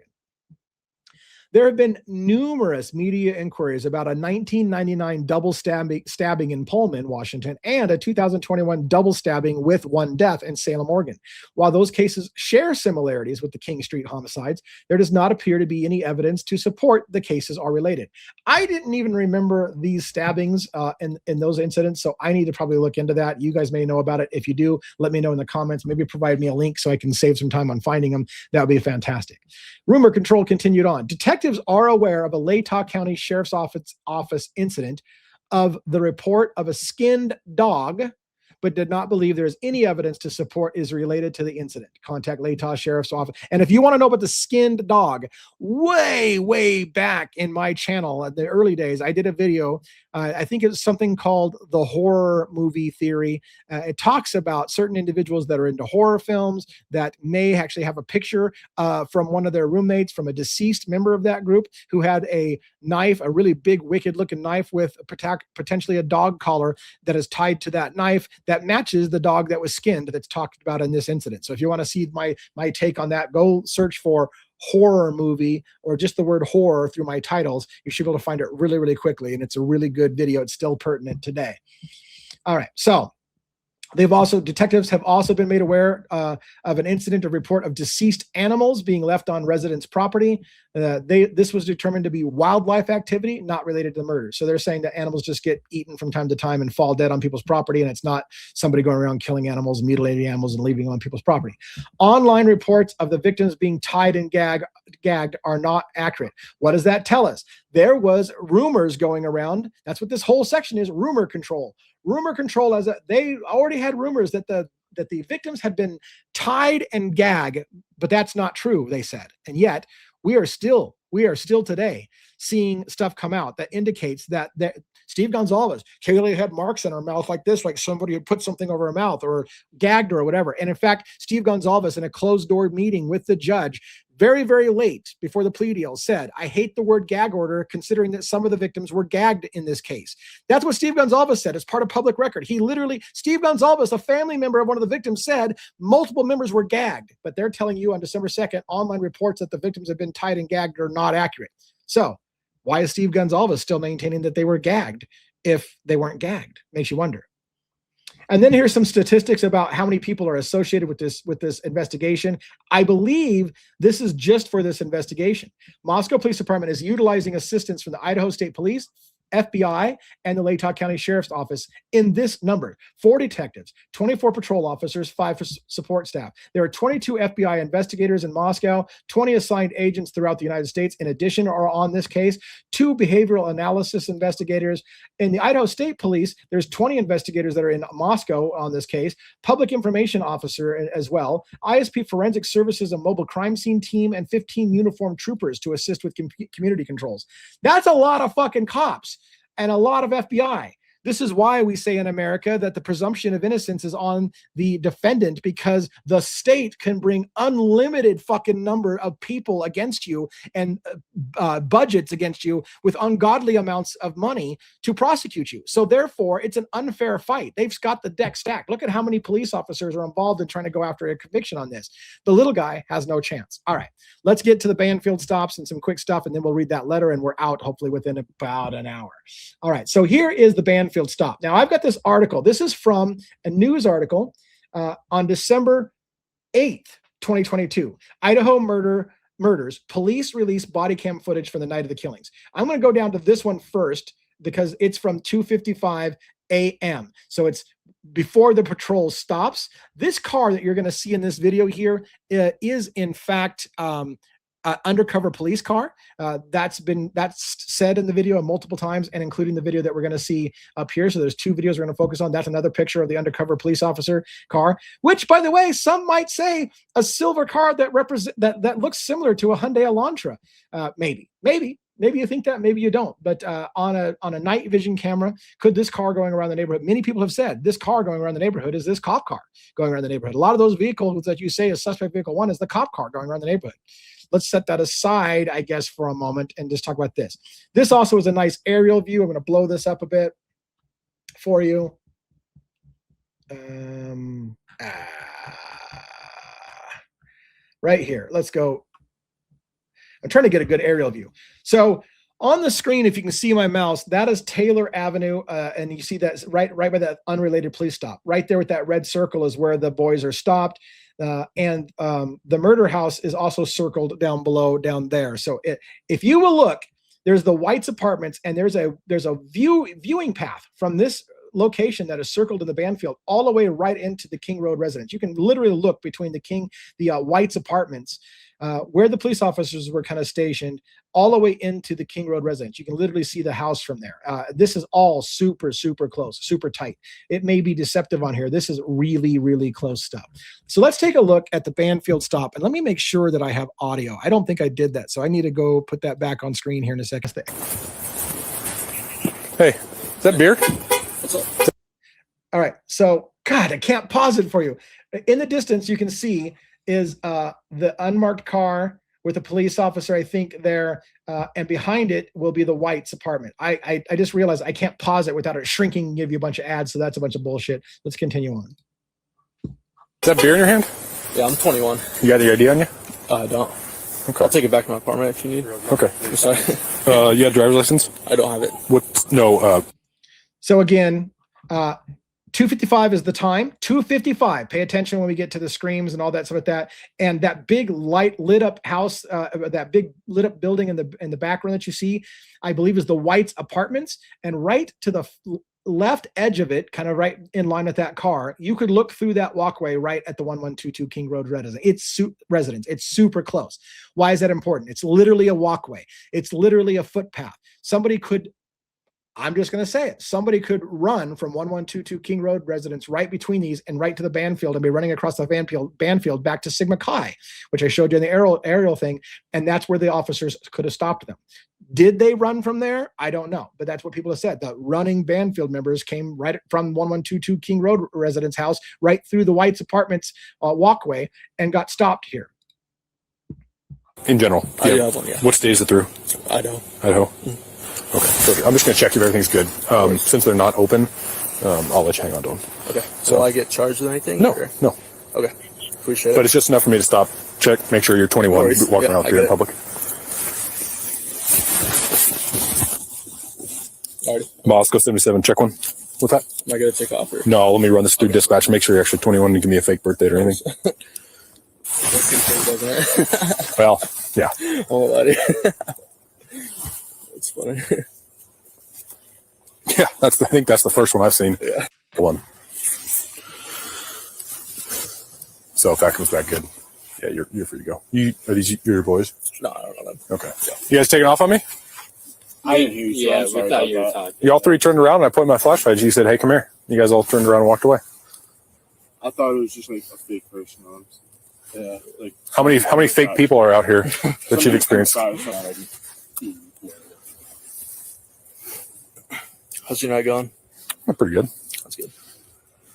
[SPEAKER 1] There have been numerous media inquiries about a 1999 double stabbing in Pullman, Washington, and a 2021 double stabbing with one death in Salem, Oregon. While those cases share similarities with the King Street homicides, there does not appear to be any evidence to support the cases are related. I didn't even remember these stabbings in those incidents, so I need to probably look into that. You guys may know about it. If you do, let me know in the comments. Maybe provide me a link so I can save some time on finding them. That would be fantastic. Rumor control continued on. Detectives are aware of a Latah County Sheriff's Office incident of the report of a skinned dog, but did not believe there is any evidence to support is related to the incident. Contact Latah Sheriff's Office. And if you want to know about the skinned dog, way back in my channel, in the early days, I did a video. I think it's something called the horror movie theory. It talks about certain individuals that are into horror films that may actually have a picture from one of their roommates, from a deceased member of that group, who had a knife, a really big, wicked-looking knife with potentially a dog collar that is tied to that knife that matches the dog that was skinned that's talked about in this incident. So if you want to see my take on that, go search for horror movie or just the word horror through my titles. You should be able to find it really quickly, and it's a really good video. It's still pertinent today. All right, so detectives have also been made aware of an incident, a report of deceased animals being left on residents' property. This was determined to be wildlife activity, not related to the murder. So they're saying that animals just get eaten from time to time and fall dead on people's property, and it's not somebody going around killing animals, mutilating animals, and leaving them on people's property. Online reports of the victims being tied and gagged are not accurate. What does that tell us? There was rumors going around. That's what this whole section is, rumor control. Rumor control, as they already had rumors that the victims had been tied and gagged, but that's not true, they said. And yet we are still today seeing stuff come out that indicates that Steve Gonzalez, Kaylee had marks in her mouth like this, like somebody had put something over her mouth or gagged her or whatever. And in fact, Steve Gonzalez, in a closed door meeting with the judge, very late before the plea deal, said, I hate the word gag order, considering that some of the victims were gagged in this case. That's what Steve Gonzalez said as part of public record. Steve Gonzalez, a family member of one of the victims, said multiple members were gagged, but they're telling you on December 2nd, online reports that the victims have been tied and gagged are not accurate. So why is Steve Gonzalez still maintaining that they were gagged if they weren't gagged? Makes you wonder. And then here's some statistics about how many people are associated with this investigation. I believe this is just for this investigation. Moscow Police Department is utilizing assistance from the Idaho State Police, FBI, and the Latah County Sheriff's Office in this number: 4 detectives, 24 patrol officers, 5 support staff. There are 22 FBI investigators in Moscow, 20 assigned agents throughout the United States. In addition, are on this case 2 behavioral analysis investigators. In the Idaho State Police, there's 20 investigators that are in Moscow on this case, public information officer as well, ISP Forensic Services, a mobile crime scene team, and 15 uniformed troopers to assist with community controls. That's a lot of fucking cops and a lot of FBI. This is why we say in America that the presumption of innocence is on the defendant, because the state can bring unlimited fucking number of people against you and budgets against you with ungodly amounts of money to prosecute you. So therefore, it's an unfair fight. They've got the deck stacked. Look at how many police officers are involved in trying to go after a conviction on this. The little guy has no chance. All right, let's get to the Banfield stops and some quick stuff, and then we'll read that letter, and we're out hopefully within about an hour. All right, so here is the Banfield stop. Now, I've got this article. This is from a news article on December 8th, 2022. Idaho murders. Police release body cam footage from the night of the killings. I'm going to go down to this one first because it's from 2:55 a.m. So it's before the patrol stops. This car that you're going to see in this video here is in fact undercover police car. That's said in the video multiple times, and including the video that we're going to see up here. So there's 2 videos we're going to focus on. That's another picture of the undercover police officer car, which, by the way, some might say a silver car that looks similar to a Hyundai Elantra. Maybe you think that, maybe you don't. But on a night vision camera, could this car going around the neighborhood? Many people have said this car going around the neighborhood is this cop car going around the neighborhood. A lot of those vehicles that you say is suspect vehicle 1 is the cop car going around the neighborhood. Let's set that aside, I guess, for a moment and just talk about this. This also is a nice aerial view. I'm going to blow this up a bit for you. Right here. Let's go. I'm trying to get a good aerial view. So on the screen, if you can see my mouse, that is Taylor Avenue, and you see that right by that unrelated police stop. Right there with that red circle is where the boys are stopped. And the murder house is also circled down below, down there. So if you will look, there's the White's apartments, and there's a viewing path from this location that is circled in the Banfield all the way right into the King Road residence. You can literally look between the White's apartments, where the police officers were kind of stationed, all the way into the King Road residence. You can literally see the house from there. This is all super, super close, super tight. It may be deceptive on here. This is really, really close stuff. So let's take a look at the Banfield stop, and let me make sure that I have audio. I don't think I did that, so I need to go put that back on screen here in a second.
[SPEAKER 2] Hey, is that beer?
[SPEAKER 1] What's up? All right, so God, I can't pause it for you. In the distance, you can see is the unmarked car with a police officer, I think, there, and behind it will be the White's apartment. I just realized I can't pause it without it shrinking and give you a bunch of ads, so that's a bunch of bullshit. Let's continue on.
[SPEAKER 2] Is that beer in your hand?
[SPEAKER 3] Yeah, I'm 21.
[SPEAKER 2] You got the ID on you?
[SPEAKER 3] I don't.
[SPEAKER 2] Okay.
[SPEAKER 3] I'll take it back to my apartment if you need.
[SPEAKER 2] Okay.
[SPEAKER 3] I'm sorry.
[SPEAKER 2] You got a driver's license?
[SPEAKER 3] I don't have it.
[SPEAKER 2] What? No.
[SPEAKER 1] So again, 2:55 is the time. 2:55. Pay attention when we get to the screams and all that stuff like that. And that big light lit up house, that big lit up building in the background that you see, I believe is the White's apartments. And right to the left edge of it, kind of right in line with that car, you could look through that walkway right at the 1122 King Road residence. It's super close. Why is that important? It's literally a walkway. It's literally a footpath. Somebody could, I'm just going to say it, somebody could run from 1122 King Road residence right between these and right to the Banfield and be running across the Banfield back to Sigma Chi, which I showed you in the aerial thing. And that's where the officers could have stopped them. Did they run from there? I don't know, but that's what people have said. The running Banfield members came right from 1122 King Road residence house, right through the White's apartments walkway, and got stopped here.
[SPEAKER 2] In general.
[SPEAKER 3] Yeah.
[SPEAKER 2] What state is it through?
[SPEAKER 3] Idaho.
[SPEAKER 2] Okay, perfect. I'm just going to check if everything's good. Since they're not open, I'll let you hang on to them.
[SPEAKER 3] Okay. So will I get charged with anything?
[SPEAKER 2] No,
[SPEAKER 3] or?
[SPEAKER 2] no.
[SPEAKER 3] Okay. Appreciate it.
[SPEAKER 2] But it's just enough for me to stop, check, make sure you're 21, walking around here in public.
[SPEAKER 3] Alrighty.
[SPEAKER 2] Boss, go 77, check one. What's that?
[SPEAKER 3] Am I going to take off? Or?
[SPEAKER 2] No, let me run this through dispatch, make sure you're actually 21 and give me a fake birthday or anything. Well, yeah.
[SPEAKER 3] Oh, buddy. It's funny.
[SPEAKER 2] Yeah, I think that's the first one I've seen.
[SPEAKER 3] Yeah.
[SPEAKER 2] One. So if that comes back good, yeah, you're free to go. Are these your boys?
[SPEAKER 3] No, I don't know them.
[SPEAKER 2] Okay. Yeah. You guys taking off on me?
[SPEAKER 4] I didn't hear you. So I'm sorry
[SPEAKER 3] we thought
[SPEAKER 4] about
[SPEAKER 3] you were
[SPEAKER 4] that.
[SPEAKER 3] talking.
[SPEAKER 2] You all three turned around and I pointed my flashlight. You said, "Hey, come here." You guys all turned around and walked away.
[SPEAKER 4] I thought it was just like a fake person. Yeah, like
[SPEAKER 2] How many fake people are out here that you've experienced?
[SPEAKER 3] How's your night going?
[SPEAKER 2] Pretty good.
[SPEAKER 3] That's good.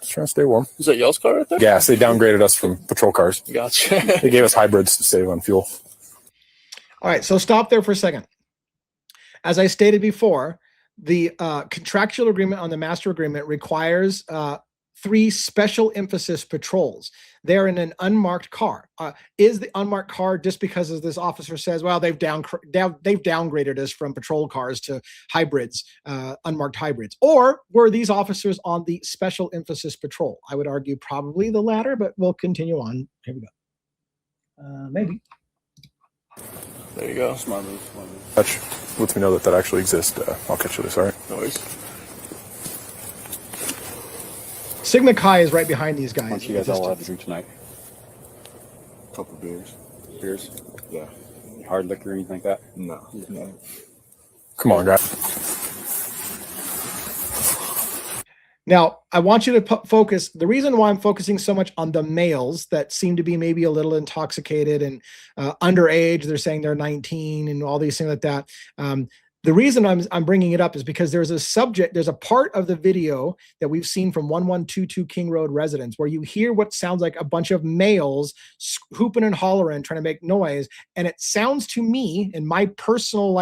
[SPEAKER 2] Just trying to stay warm.
[SPEAKER 3] Is that y'all's car right there?
[SPEAKER 2] Gas. They downgraded us from patrol cars.
[SPEAKER 3] Gotcha.
[SPEAKER 2] They gave us hybrids to save on fuel.
[SPEAKER 1] All right, so stop there for a second. As I stated before, the contractual agreement on the master agreement requires 3 special emphasis patrols. They're in an unmarked car. Is the unmarked car just because, as this officer says, well, they've downgraded us from patrol cars to hybrids, unmarked hybrids? Or were these officers on the special emphasis patrol? I would argue probably the latter, but we'll continue on. Here we go. Maybe.
[SPEAKER 3] There you go.
[SPEAKER 4] Smart move.
[SPEAKER 2] Touch lets me know that actually exists. I'll catch you this. All right.
[SPEAKER 3] No worries.
[SPEAKER 1] Sigma Chi is right behind these guys.
[SPEAKER 5] What you guys all have to drink tonight?
[SPEAKER 4] Couple beers.
[SPEAKER 5] Beers?
[SPEAKER 4] Yeah.
[SPEAKER 5] Hard liquor or anything like that?
[SPEAKER 4] No.
[SPEAKER 2] Come on, guys.
[SPEAKER 1] Now, I want you to focus. The reason why I'm focusing so much on the males that seem to be maybe a little intoxicated and underage, they're saying they're 19 and all these things like that. The reason I'm bringing it up is because there's a part of the video that we've seen from 1122 King Road residents where you hear what sounds like a bunch of males hooping and hollering, trying to make noise. And it sounds to me, in my personal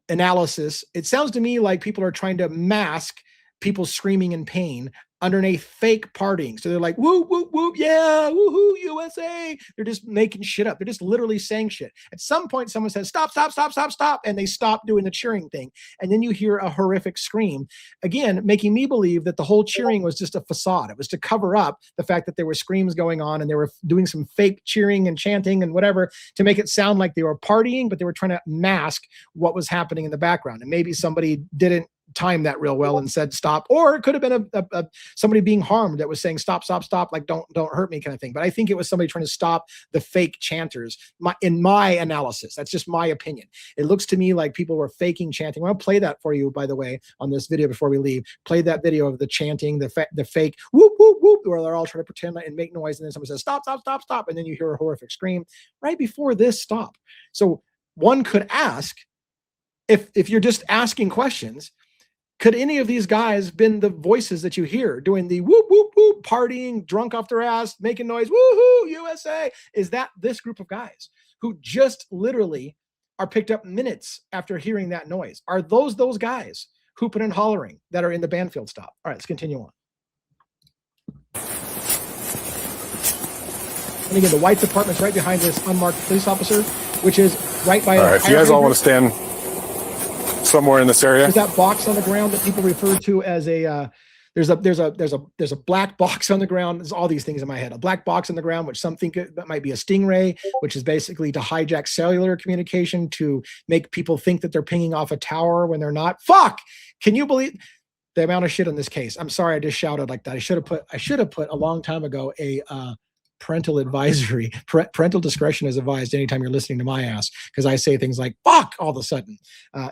[SPEAKER 1] analysis, it sounds to me like people are trying to mask people screaming in pain. underneath fake partying. So they're like, whoop, whoop, whoop, yeah, woohoo, USA. They're just making shit up. They're just literally saying shit. At some point, someone says, stop, stop, stop, stop, stop. And they stop doing the cheering thing. And then you hear a horrific scream. Again, making me believe that the whole cheering was just a facade. It was to cover up the fact that there were screams going on and they were doing some fake cheering and chanting and whatever to make it sound like they were partying, but they were trying to mask what was happening in the background. And maybe somebody didn't time that real well and said stop, or it could have been a somebody being harmed that was saying stop, stop, stop, like don't hurt me kind of thing. But I think it was somebody trying to stop the fake chanters. In my analysis, that's just my opinion. It looks to me like people were faking chanting. I'll play that for you, by the way, on this video before we leave. Play that video of the chanting, the fake whoop, whoop, whoop, where they're all trying to pretend and make noise, and then someone says stop, stop, stop, stop, and then you hear a horrific scream right before this stop. So one could ask, if you're just asking questions, could any of these guys been the voices that you hear doing the whoop, whoop, whoop, partying, drunk off their ass, making noise, woohoo, USA? Is that this group of guys who just literally are picked up minutes after hearing that noise? Are those guys hooping and hollering that are in the Banfield stop? All right, let's continue on. And again, the white department's right behind this unmarked police officer, which is right by.
[SPEAKER 2] All right, if you guys all want to stand somewhere in this area.
[SPEAKER 1] There's that box on the ground that people refer to as a there's a black box on the ground. There's all these things in my head. A black box on the ground, which some think that might be a stingray, which is basically to hijack cellular communication to make people think that they're pinging off a tower when they're not. Fuck! Can you believe the amount of shit on this case? I'm sorry I just shouted like that. I should have put a long time ago a parental advisory. Parental discretion is advised anytime you're listening to my ass, because I say things like fuck all of a sudden.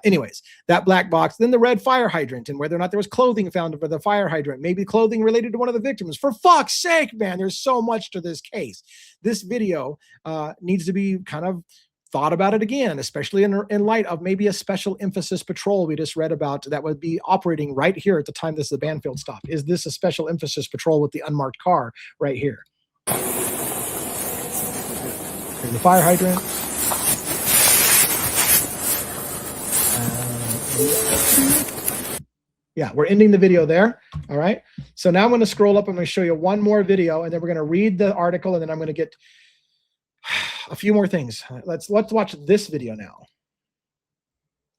[SPEAKER 1] Anyways, that black box, then the red fire hydrant, and whether or not there was clothing found for the fire hydrant, maybe clothing related to one of the victims. For fuck's sake, man, there's so much to this case. This video needs to be kind of thought about it again, especially in light of maybe a special emphasis patrol we just read about that would be operating right here at the time this is the Banfield stop. Is this a special emphasis patrol with the unmarked car right here? There's the fire hydrant. Yeah, we're ending the video there. All right. So now I'm going to scroll up. I'm going to show you one more video, and then we're going to read the article, and then I'm going to get a few more things. Let's watch this video now.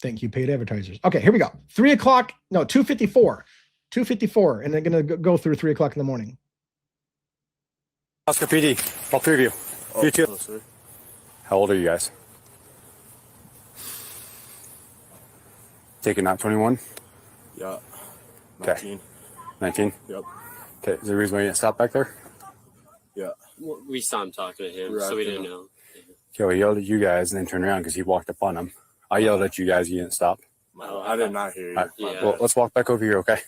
[SPEAKER 1] Thank you, paid advertisers. Okay, here we go. 3 o'clock. No, 2:54. 2:54, and they're going to go through 3 o'clock in the morning.
[SPEAKER 5] Oscar PD, all three of you.
[SPEAKER 4] Oh,
[SPEAKER 5] You too.
[SPEAKER 4] hello, sir.
[SPEAKER 5] How old are you guys? Taking out 21?
[SPEAKER 4] Yeah.
[SPEAKER 5] Okay.
[SPEAKER 4] 19.
[SPEAKER 5] 19?
[SPEAKER 4] Yep.
[SPEAKER 5] Okay, is there a reason why you didn't stop back there?
[SPEAKER 4] Yeah.
[SPEAKER 6] We saw him talking to him,
[SPEAKER 4] We're
[SPEAKER 6] so we
[SPEAKER 4] acting
[SPEAKER 6] didn't
[SPEAKER 4] up.
[SPEAKER 6] know.
[SPEAKER 5] Okay, well, he yelled at you guys and then turned around because he walked up on him. I yelled at you guys, you didn't stop.
[SPEAKER 4] No, I did not hear you.
[SPEAKER 5] All right,
[SPEAKER 6] Yeah.
[SPEAKER 5] well, let's walk back over here, okay?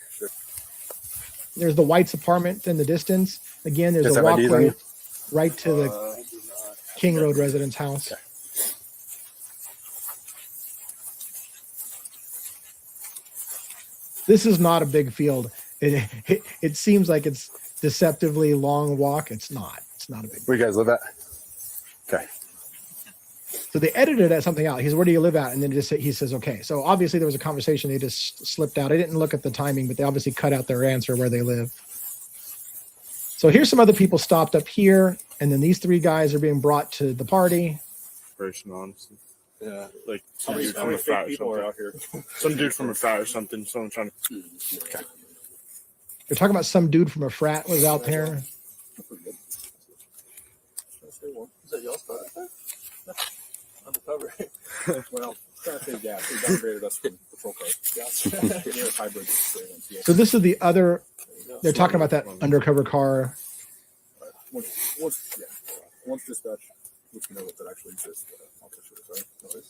[SPEAKER 1] There's the White's apartment in the distance. Again, there's
[SPEAKER 5] Does
[SPEAKER 1] a
[SPEAKER 5] that ID on
[SPEAKER 1] walkway
[SPEAKER 5] you?
[SPEAKER 1] right to the King Road residence house.
[SPEAKER 5] Okay.
[SPEAKER 1] This is not a big field. It seems like it's deceptively long walk. It's not. It's not a big.
[SPEAKER 5] Where you guys live at? Okay.
[SPEAKER 1] So they edited it something out. He's, where do you live at? And then he says, okay. So obviously there was a conversation. They just slipped out. I didn't look at the timing, but they obviously cut out their answer where they live. So here's some other people stopped up here. And then these three guys are being brought to the party.
[SPEAKER 4] Person, honestly. Yeah, like
[SPEAKER 5] How many
[SPEAKER 4] from a
[SPEAKER 5] fake
[SPEAKER 4] frat or
[SPEAKER 5] people are
[SPEAKER 4] something.
[SPEAKER 5] out here?
[SPEAKER 4] Some dude from a frat or something. Someone trying to.
[SPEAKER 5] Okay.
[SPEAKER 1] They're talking about some dude from a frat was out there.
[SPEAKER 3] Is that y'all's car right there? Undercover.
[SPEAKER 5] Well, trying to save gas. They downgraded us from patrol cars. Gas. Hybrid.
[SPEAKER 1] So this is the other, they're talking about that undercover car.
[SPEAKER 5] Once dispatch, which we know that actually exists, I'll touch it, right? No,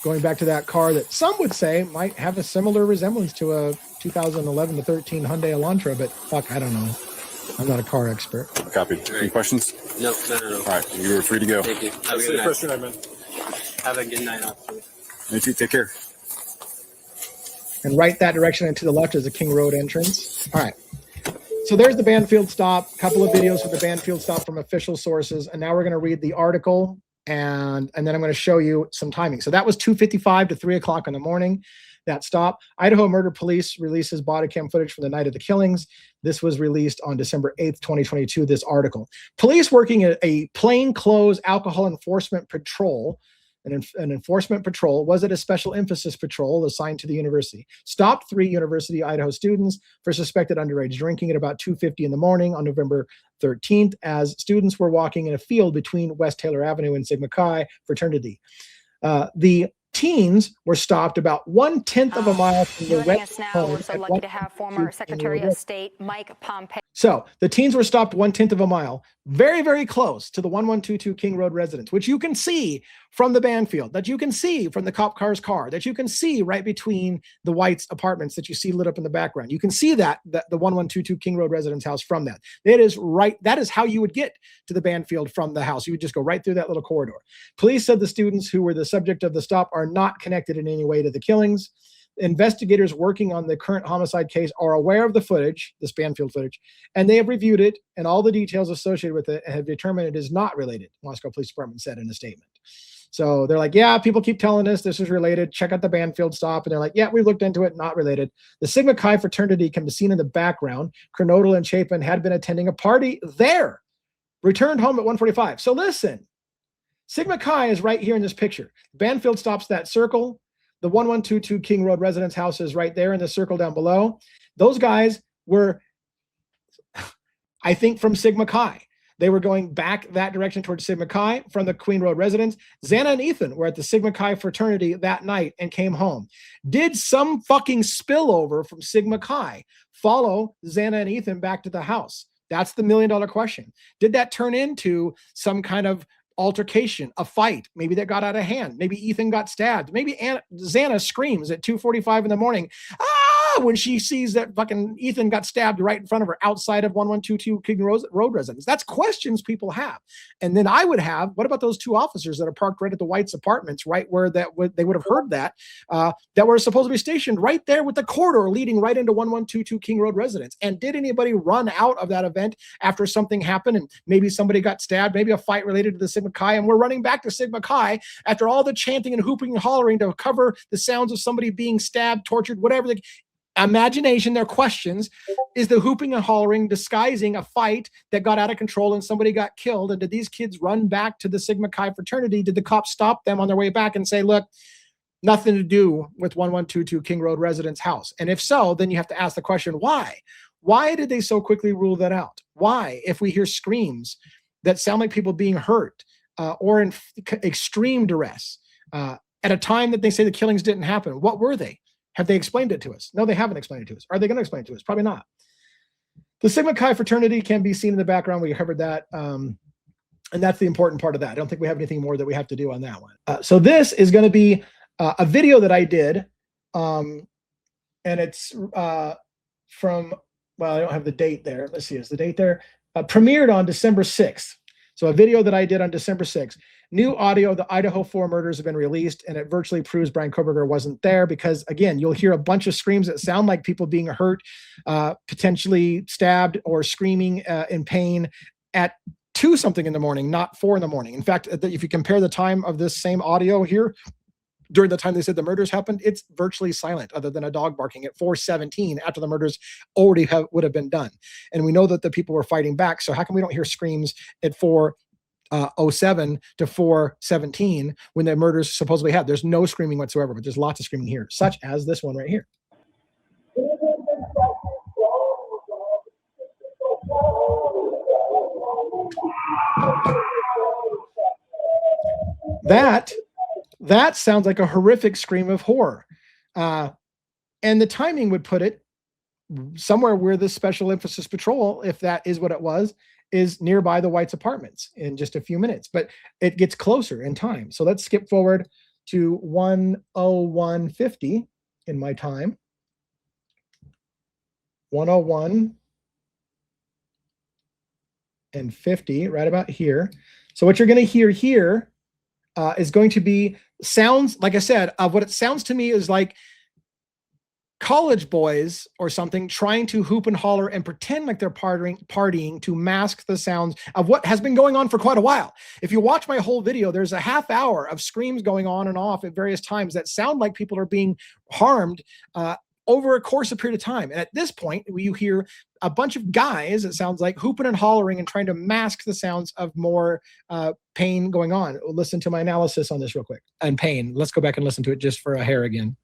[SPEAKER 1] Going back to that car that some would say might have a similar resemblance to a 2011 to 13 Hyundai Elantra, but fuck, I don't know. I'm not a car expert.
[SPEAKER 5] Copy. Any questions?
[SPEAKER 6] No.
[SPEAKER 5] All right, you are free to go.
[SPEAKER 6] Thank you. Have a good night. Have a good night, officer.
[SPEAKER 5] You too, take care.
[SPEAKER 1] And right that direction and to the left is the King Road entrance. All right. So there's the Banfield stop, a couple of videos from the Banfield stop from official sources. And now we're going to read the article and then I'm going to show you some timing. So that was 2:55 to 3 o'clock in the morning. that stop. Idaho Murder Police releases body cam footage from the night of the killings. This was released on December 8th, 2022, this article. Police working a plainclothes alcohol enforcement patrol, an enforcement patrol, was it a special emphasis patrol assigned to the university, stopped 3 University of Idaho students for suspected underage drinking at about 2:50 in the morning on November 13th as students were walking in a field between West Taylor Avenue and Sigma Chi fraternity. The teens were stopped about 1/10 of a mile from the
[SPEAKER 7] Joining
[SPEAKER 1] west
[SPEAKER 7] us now,
[SPEAKER 1] home
[SPEAKER 7] we're so
[SPEAKER 1] at
[SPEAKER 7] lucky to have former Secretary of State Mike Pompeo.
[SPEAKER 1] So the teens were stopped 1/10 of a mile, very, very close to the 1122 King Road residence, which you can see from the Banfield, that you can see from the cop car's car, that you can see right between the White's apartments that you see lit up in the background. You can see that the 1122 King Road residence house from that. It is right. That is how you would get to the Banfield from the house. You would just go right through that little corridor. Police said the students who were the subject of the stop are not connected in any way to the killings. Investigators working on the current homicide case are aware of the footage, this Banfield footage, and they have reviewed it and all the details associated with it and have determined it is not related, Moscow Police Department said in a statement. So they're like, yeah, people keep telling us this is related. Check out the Banfield stop. And they're like, yeah, we looked into it, not related. The Sigma Chi fraternity can be seen in the background. Kernodle and Chapin had been attending a party there, returned home at 1:45. So listen, Sigma Chi is right here in this picture. Banfield stops that circle. The 1122 King Road residence house is right there in the circle down below. Those guys were, I think, from Sigma Chi. They were going back that direction towards Sigma Chi from the Queen Road residence. Xana and Ethan were at the Sigma Chi fraternity that night and came home. Did some fucking spillover from Sigma Chi follow Xana and Ethan back to the house? That's the million-dollar question. Did that turn into some kind of altercation, a fight, maybe that got out of hand, maybe Ethan got stabbed, maybe Xana screams at 2:45 in the morning, when she sees that fucking Ethan got stabbed right in front of her outside of 1122 King Road residence. That's questions people have. And then I would have, what about those 2 officers that are parked right at the White's apartments, right where they would have heard that were supposed to be stationed right there with the corridor leading right into 1122 King Road residence. And did anybody run out of that event after something happened and maybe somebody got stabbed, maybe a fight related to the Sigma Chi, and we're running back to Sigma Chi after all the chanting and hooping and hollering to cover the sounds of somebody being stabbed, tortured, whatever the imagination, their questions, is the hooping and hollering disguising a fight that got out of control and somebody got killed? And did these kids run back to the Sigma Chi fraternity? Did the cops stop them on their way back and say, look, nothing to do with 1122 King Road residence house? And if so, then you have to ask the question, why? Why did they so quickly rule that out? Why, if we hear screams that sound like people being hurt or in extreme duress at a time that they say the killings didn't happen, what were they? Have they explained it to us? No, they haven't explained it to us. Are they going to explain it to us? Probably not. The Sigma Chi fraternity can be seen in the background. We covered that. And that's the important part of that. I don't think we have anything more that we have to do on that one. So this is going to be a video that I did. And it's from, well, I don't have the date there. Let's see, is the date there? Premiered on December 6th. So a video that I did on December 6th. New audio, the Idaho 4 murders have been released, and it virtually proves Bryan Kohberger wasn't there because, again, you'll hear a bunch of screams that sound like people being hurt, potentially stabbed or screaming in pain at 2-something in the morning, not 4 in the morning. In fact, if you compare the time of this same audio here, during the time they said the murders happened, it's virtually silent other than a dog barking at 4:17 after the murders already would have been done. And we know that the people were fighting back. So how come we don't hear screams at 4:07 to 4:17 when the murders supposedly had? There's no screaming whatsoever, but there's lots of screaming here, such as this one right here. That sounds like a horrific scream of horror. And the timing would put it somewhere where the special emphasis patrol, if that is what it was, is nearby the White's apartments in just a few minutes. But it gets closer in time. So let's skip forward to 1:01:50 in my time. 1:01:50, right about here. So what you're going to hear here is going to be sounds, like I said, of what it sounds to me is like college boys or something trying to hoop and holler and pretend like they're partying to mask the sounds of what has been going on for quite a while. If you watch my whole video, there's a half hour of screams going on and off at various times that sound like people are being harmed over a course of period of time. And at this point, you hear a bunch of guys, it sounds like, hooping and hollering and trying to mask the sounds of more pain going on. Listen to my analysis on this real quick. And pain. Let's go back and listen to it just for a hair again.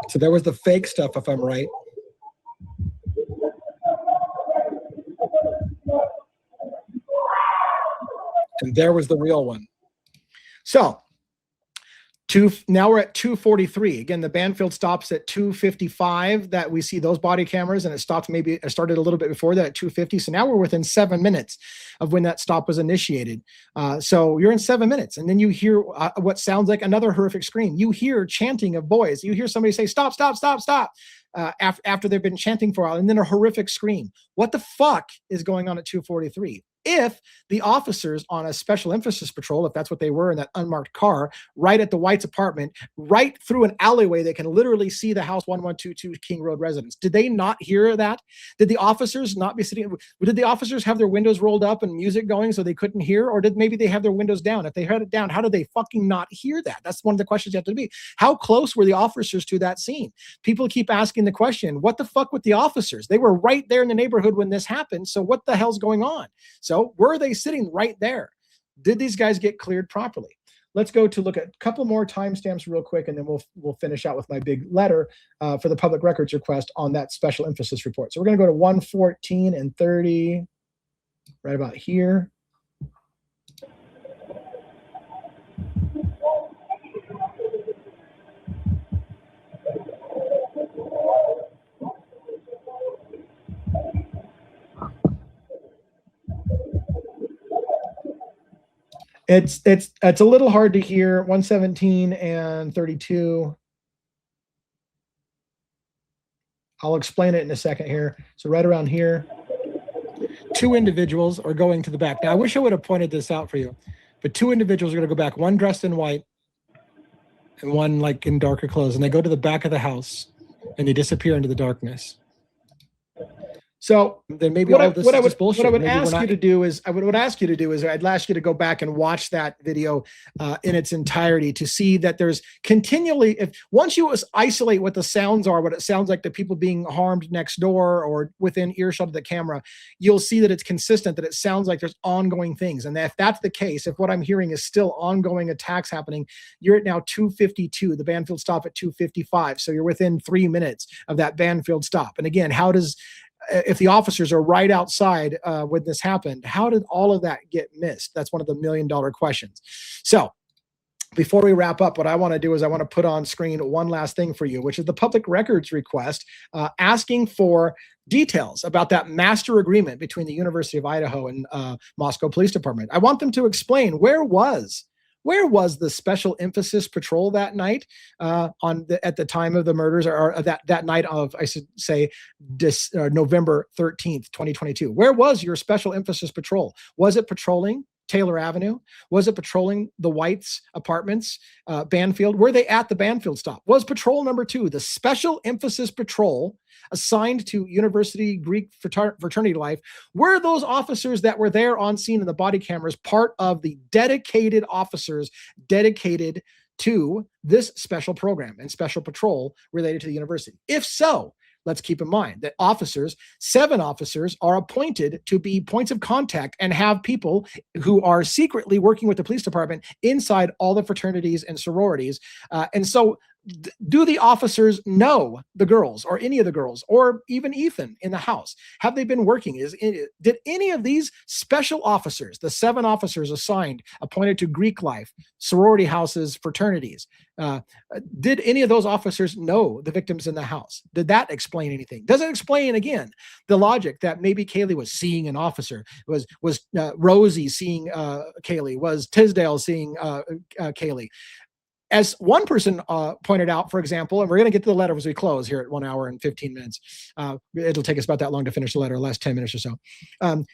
[SPEAKER 1] So there was the fake stuff, if I'm right. And there was the real one. So now we're at 2:43. Again, the Banfield stops at 2:55 that we see those body cameras, and it started a little bit before that at 2:50. So now we're within 7 minutes of when that stop was initiated. So you're in 7 minutes, and then you hear what sounds like another horrific scream. You hear chanting of boys. You hear somebody say, "Stop, stop, stop, stop," after they've been chanting for a while, and then a horrific scream. What the fuck is going on at 2:43? If the officers on a special emphasis patrol, if that's what they were in that unmarked car, right at the White's apartment, right through an alleyway, they can literally see the house 1122 King Road residence. Did they not hear that? Did the officers not be sitting? Did the officers have their windows rolled up and music going so they couldn't hear? Or did maybe they have their windows down? If they had it down, how did they fucking not hear that? That's one of the questions you have to be. How close were the officers to that scene? People keep asking the question, what the fuck with the officers? They were right there in the neighborhood when this happened. So what the hell's going on? So were they sitting right there? Did these guys get cleared properly? Let's go to look at a couple more timestamps real quick, and then we'll finish out with my big letter for the public records request on that special emphasis report. So we're going to go to 1:14 and 30, right about here. It's a little hard to hear. 1:17 and 32. I'll explain it in a second here. So right around here, two individuals are going to the back. Now, I wish I would have pointed this out for you, but two individuals are going to go back, one dressed in white and one like in darker clothes, and they go to the back of the house and they disappear into the darkness. So then maybe what I would ask you to do is I'd ask you to go back and watch that video in its entirety to see that there's continually, once you isolate what the sounds are, what it sounds like, the people being harmed next door or within earshot of the camera, you'll see that it's consistent, that it sounds like there's ongoing things. And if that's the case, if what I'm hearing is still ongoing attacks happening, you're at now 2:52, the Banfield stop at 2:55. So you're within 3 minutes of that Banfield stop. And again, if the officers are right outside when this happened, how did all of that get missed? That's one of the $1 million questions. So before we wrap up, what I want to do is I want to put on screen one last thing for you, which is the public records request asking for details about that master agreement between the University of Idaho and Moscow Police Department. I want them to explain where was the special emphasis patrol that night at the time of the murders, or that night of, I should say, November 13th, 2022? Where was your special emphasis patrol? Was it patrolling Taylor Avenue? Was it patrolling the White's apartments, Banfield? Were they at the Banfield stop? Was patrol number 2, the special emphasis patrol assigned to University Greek fraternity life, were those officers that were there on scene in the body cameras part of the dedicated officers dedicated to this special program and special patrol related to the university? If so, let's keep in mind that 7 officers are appointed to be points of contact and have people who are secretly working with the police department inside all the fraternities and sororities. And so do the officers know the girls or any of the girls or even Ethan in the house? Have they been working? Did any of these special officers, the 7 officers assigned, appointed to Greek life, sorority houses, fraternities, did any of those officers know the victims in the house? Did that explain anything? Does it explain, again, the logic that maybe Kaylee was seeing an officer, was Rosie seeing Kaylee, was Tisdale seeing Kaylee? As one person pointed out, for example, and we're going to get to the letter as we close here at 1 hour and 15 minutes. It'll take us about that long to finish the letter, last 10 minutes or so.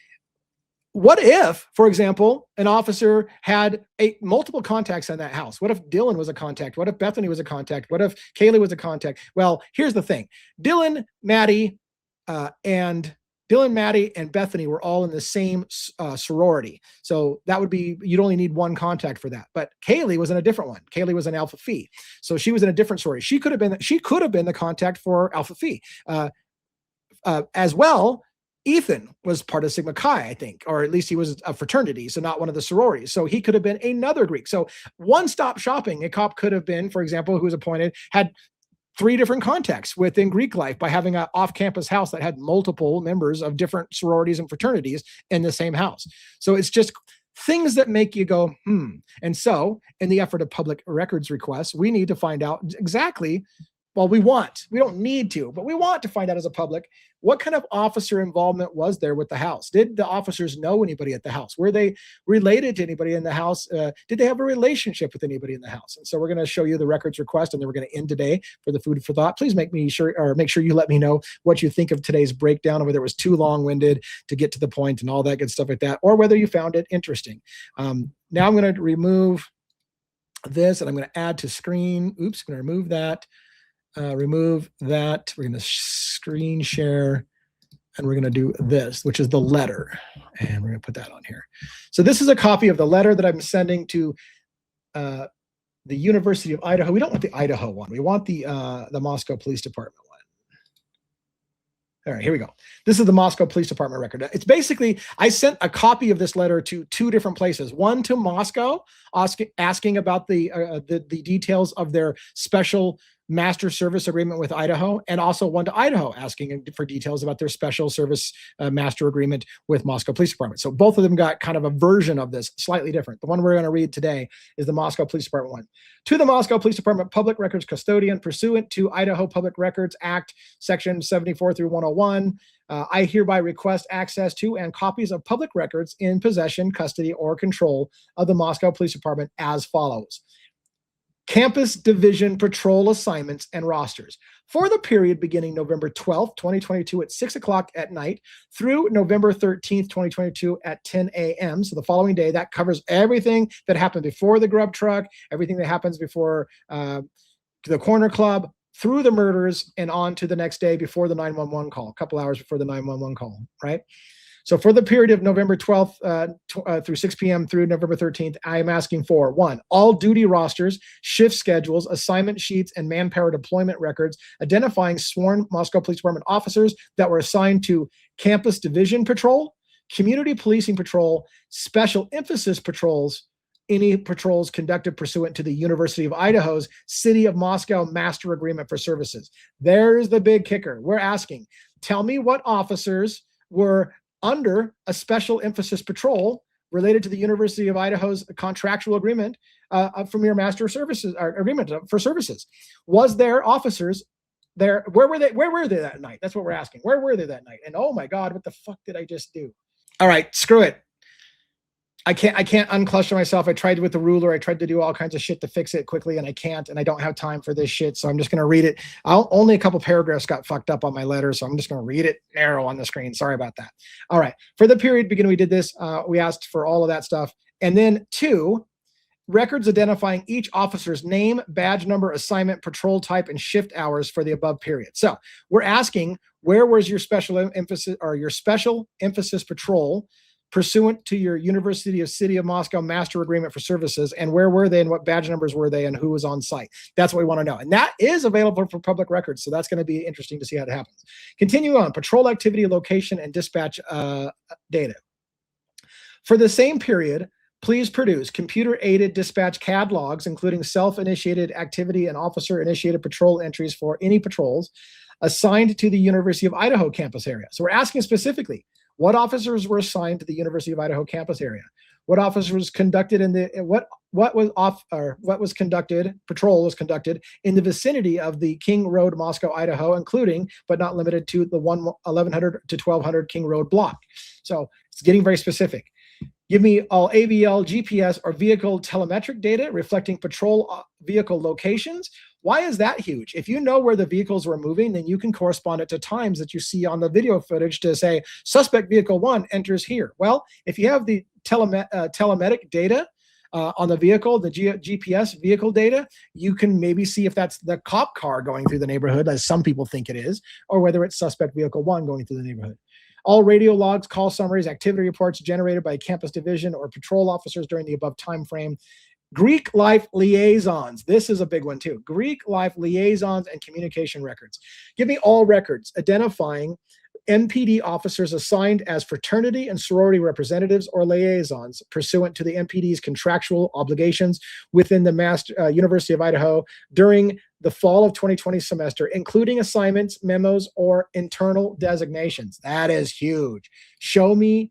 [SPEAKER 1] What if, for example, an officer had multiple contacts in that house? What if Dylan was a contact? What if Bethany was a contact? What if Kaylee was a contact? Well, here's the thing. Dylan, Maddie, and Bethany were all in the same sorority. So that would be, you'd only need one contact for that. But Kaylee was in a different one. Kaylee was an Alpha Phi. So she was in a different sorority. She could have been the contact for Alpha Phi. As well, Ethan was part of Sigma Chi, I think, or at least he was a fraternity, so not one of the sororities. So he could have been another Greek. So one-stop shopping, a cop could have been, for example, who was appointed, had 3 different contacts within Greek life by having an off-campus house that had multiple members of different sororities and fraternities in the same house. So it's just things that make you go, And so in the effort of public records requests, we need to find out exactly, well, we don't need to, but we want to find out as a public, what kind of officer involvement was there with the house? Did the officers know anybody at the house? Were they related to anybody in the house? Did they have a relationship with anybody in the house? And so we're going to show you the records request, and then we're going to end today for the food for thought. Please make sure you let me know what you think of today's breakdown, or whether it was too long-winded to get to the point and all that good stuff like that, or whether you found it interesting. Now I'm going to remove this, and I'm going to add to screen. Oops, I'm going to remove that. Remove that. We're going to screen share, and we're going to do this, which is the letter. And we're going to put that on here. So this is a copy of the letter that I'm sending to the University of Idaho. We don't want the Idaho one. We want the Moscow Police Department one. All right, here we go. This is the Moscow Police Department record. It's basically, I sent a copy of this letter to 2 different places. One to Moscow, asking about the details of their special master service agreement with Idaho, and also one to Idaho asking for details about their special service master agreement with Moscow Police Department. So both of them got kind of a version of this, slightly different. The one we're going to read today is the Moscow Police Department one. To the Moscow Police Department Public Records Custodian, pursuant to Idaho Public Records Act, Section 74 through 101, I hereby request access to and copies of public records in possession, custody, or control of the Moscow Police Department as follows. Campus Division Patrol assignments and rosters for the period beginning November 12th, 2022 at 6 o'clock at night through November 13th, 2022 at 10 a.m. So the following day, that covers everything that happened before the grub truck, everything that happens before the corner club, through the murders, and on to the next day before the 911 call, a couple hours before the 911 call, right? So for the period of November 12th through 6 p.m. through November 13th, I am asking for 1, all duty rosters, shift schedules, assignment sheets, and manpower deployment records identifying sworn Moscow Police Department officers that were assigned to Campus Division Patrol, Community Policing Patrol, Special Emphasis Patrols, any patrols conducted pursuant to the University of Idaho's City of Moscow Master Agreement for Services. There's the big kicker. We're asking, tell me what officers were under a special emphasis patrol related to the University of Idaho's contractual agreement from your master services or agreement for services. Was there officers there? Where were they that night? That's what we're asking. Where were they that night? And oh my God, what the fuck did I just do? All right, screw it. I can't uncluster myself. I tried with the ruler. I tried to do all kinds of shit to fix it quickly, and I can't, and I don't have time for this shit. So I'm just going to read it. Only a couple paragraphs got fucked up on my letter, so I'm just going to read it narrow on the screen. Sorry about that. All right. For the period beginning, we did this. We asked for all of that stuff. And then 2, records identifying each officer's name, badge number, assignment, patrol type, and shift hours for the above period. So we're asking, where was your special emphasis or your special emphasis patrol pursuant to your University of City of Moscow Master Agreement for Services, and where were they and what badge numbers were they and who was on site? That's what we want to know. And that is available for public records. So that's going to be interesting to see how it happens. Continue on, patrol activity, location, and dispatch data. For the same period, Please produce computer-aided dispatch CAD logs, including self-initiated activity and officer-initiated patrol entries for any patrols assigned to the University of Idaho campus area. So we're asking specifically, what officers were assigned to the University of Idaho campus area? What officers conducted in the patrol was conducted in the vicinity of the King Road, Moscow, Idaho, including but not limited to the 1100 to 1200 King Road block. So it's getting very specific. Give me all AVL, GPS, or vehicle telemetric data reflecting patrol vehicle locations. Why is that huge? If you know where the vehicles were moving, then you can correspond it to times that you see on the video footage to say, suspect vehicle 1 enters here. Well, if you have the telemetric data on the vehicle, the GPS vehicle data, you can maybe see if that's the cop car going through the neighborhood, as some people think it is, or whether it's suspect vehicle 1 going through the neighborhood. All radio logs, call summaries, activity reports generated by campus division or patrol officers during the above time frame. Greek life liaisons. This is a big one too. Greek life liaisons and communication records. Give me all records identifying MPD officers assigned as fraternity and sorority representatives or liaisons pursuant to the MPD's contractual obligations within the University of Idaho during the fall of 2020 semester, including assignments, memos, or internal designations. That is huge. Show me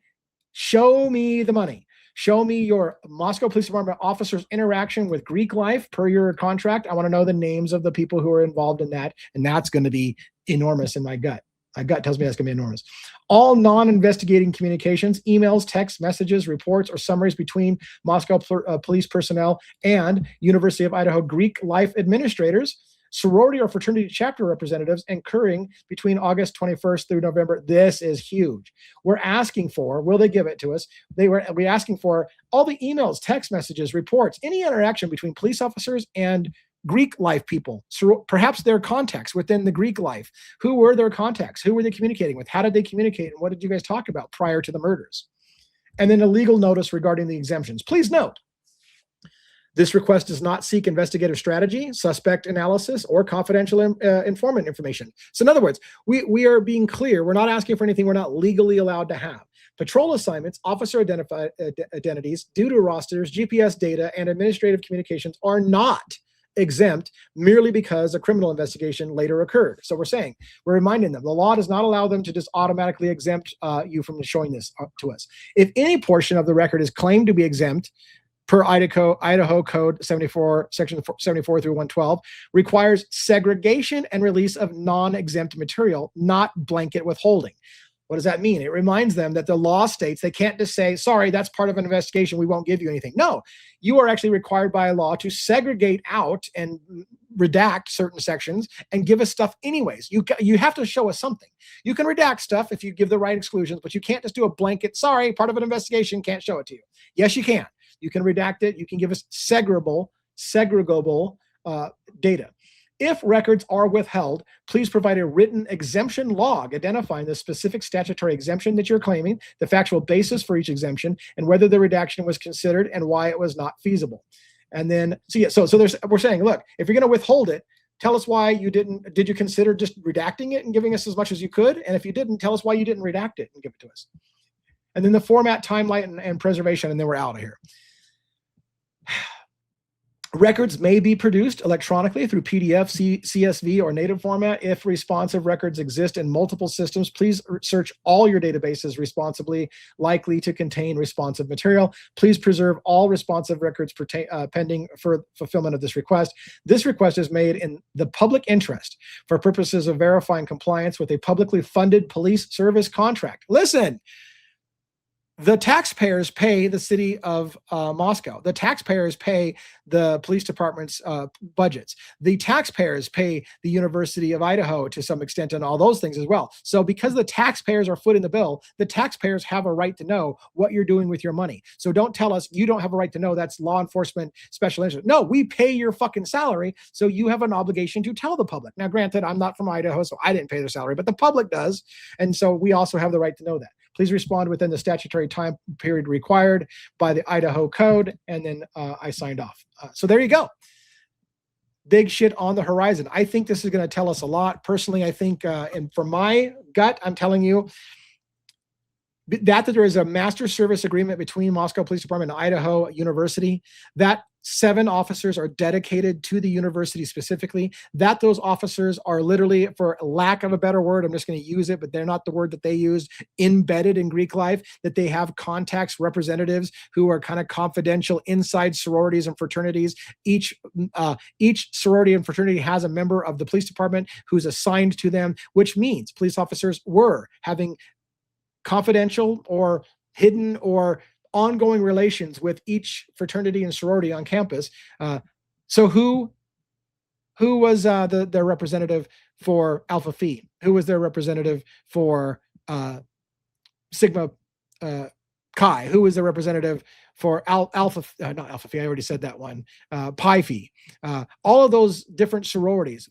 [SPEAKER 1] the money. Show me your Moscow Police Department officers' interaction with Greek life per your contract. I want to know the names of the people who are involved in that, and that's going to be enormous in my gut. My gut tells me that's going to be enormous. All non-investigating communications, emails, texts, messages, reports, or summaries between Moscow police personnel and University of Idaho Greek life administrators, sorority or fraternity chapter representatives occurring between August 21st through November. This is huge. We're asking for, will they give it to us? We're asking for all the emails, text messages, reports, any interaction between police officers and Greek life people, so perhaps their contacts within the Greek life. Who were their contacts? Who were they communicating with? How did they communicate? And what did you guys talk about prior to the murders? And then a legal notice regarding the exemptions. Please note, this request does not seek investigative strategy, suspect analysis, or confidential informant information. So in other words, we are being clear. We're not asking for anything we're not legally allowed to have. Patrol assignments, officer identities, duty rosters, GPS data, and administrative communications are not exempt merely because a criminal investigation later occurred. So we're reminding them, the law does not allow them to just automatically exempt you from showing this to us. If any portion of the record is claimed to be exempt, per Idaho Code 74, Section 74 through 112, requires segregation and release of non-exempt material, not blanket withholding. What does that mean? It reminds them that the law states they can't just say, sorry, that's part of an investigation, we won't give you anything. No, you are actually required by law to segregate out and redact certain sections and give us stuff anyways. You have to show us something. You can redact stuff if you give the right exclusions, but you can't just do a blanket, sorry, part of an investigation, can't show it to you. Yes, you can. You can redact it. You can give us segregable data. If records are withheld, please provide a written exemption log identifying the specific statutory exemption that you're claiming, the factual basis for each exemption, and whether the redaction was considered and why it was not feasible. And then, we're saying, look, if you're going to withhold it, tell us why you didn't. Did you consider just redacting it and giving us as much as you could? And if you didn't, tell us why you didn't redact it and give it to us. And then the format, timeline, and preservation, and then we're out of here. Records may be produced electronically through PDF, CSV, or native format. If responsive records exist in multiple systems, please search all your databases responsibly, likely to contain responsive material. Please preserve all responsive records pending for fulfillment of this request. This request is made in the public interest for purposes of verifying compliance with a publicly funded police service contract. Listen. The taxpayers pay the city of Moscow. The taxpayers pay the police department's budgets. The taxpayers pay the University of Idaho to some extent and all those things as well. So because the taxpayers are footing the bill, the taxpayers have a right to know what you're doing with your money. So don't tell us you don't have a right to know. That's law enforcement special interest. No, we pay your fucking salary, so you have an obligation to tell the public. Now, granted, I'm not from Idaho, so I didn't pay their salary, but the public does. And so we also have the right to know that. Please respond within the statutory time period required by the Idaho Code, and then I signed off. So there you go. Big shit on the horizon. I think this is going to tell us a lot. Personally, I think, and for my gut, I'm telling you, that there is a master service agreement between Moscow Police Department and Idaho University, that 7 officers are dedicated to the university specifically, that those officers are literally, for lack of a better word, I'm just going to use it, but they're not the word that they used, embedded in Greek life, that they have contacts, representatives who are kind of confidential inside sororities and fraternities. Each sorority and fraternity has a member of the police department who's assigned to them, which means police officers were having confidential or hidden or ongoing relations with each fraternity and sorority on campus. So who was their representative for Alpha Phi? Who was their representative for Sigma Chi? Who was the representative for not Alpha Phi? I already said that one. Pi Phi. All of those different sororities.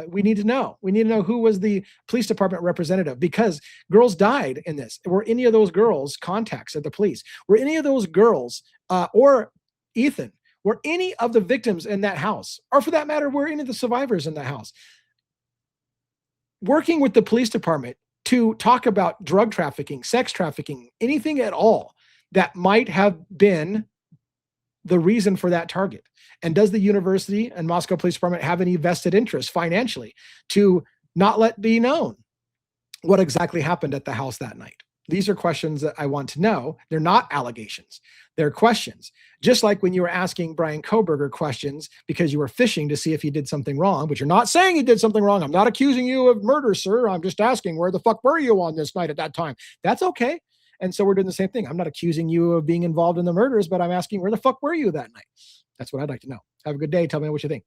[SPEAKER 1] We need to know. We need to know who was the police department representative, because girls died in this. Were any of those girls contacts at the police? Were any of those girls or Ethan? Were any of the victims in that house, or for that matter, were any of the survivors in that house working with the police department to talk about drug trafficking, sex trafficking, anything at all that might have been the reason for that target? And does the university and Moscow Police Department have any vested interest financially to not let be known what exactly happened at the house that night? These are questions that I want to know. They're not allegations. They're questions. Just like when you were asking Bryan Kohberger questions because you were fishing to see if he did something wrong, but you're not saying he did something wrong. I'm not accusing you of murder, sir. I'm just asking, where the fuck were you on this night at that time? That's okay. And so we're doing the same thing. I'm not accusing you of being involved in the murders, but I'm asking, where the fuck were you that night? That's what I'd like to know. Have a good day. Tell me what you think.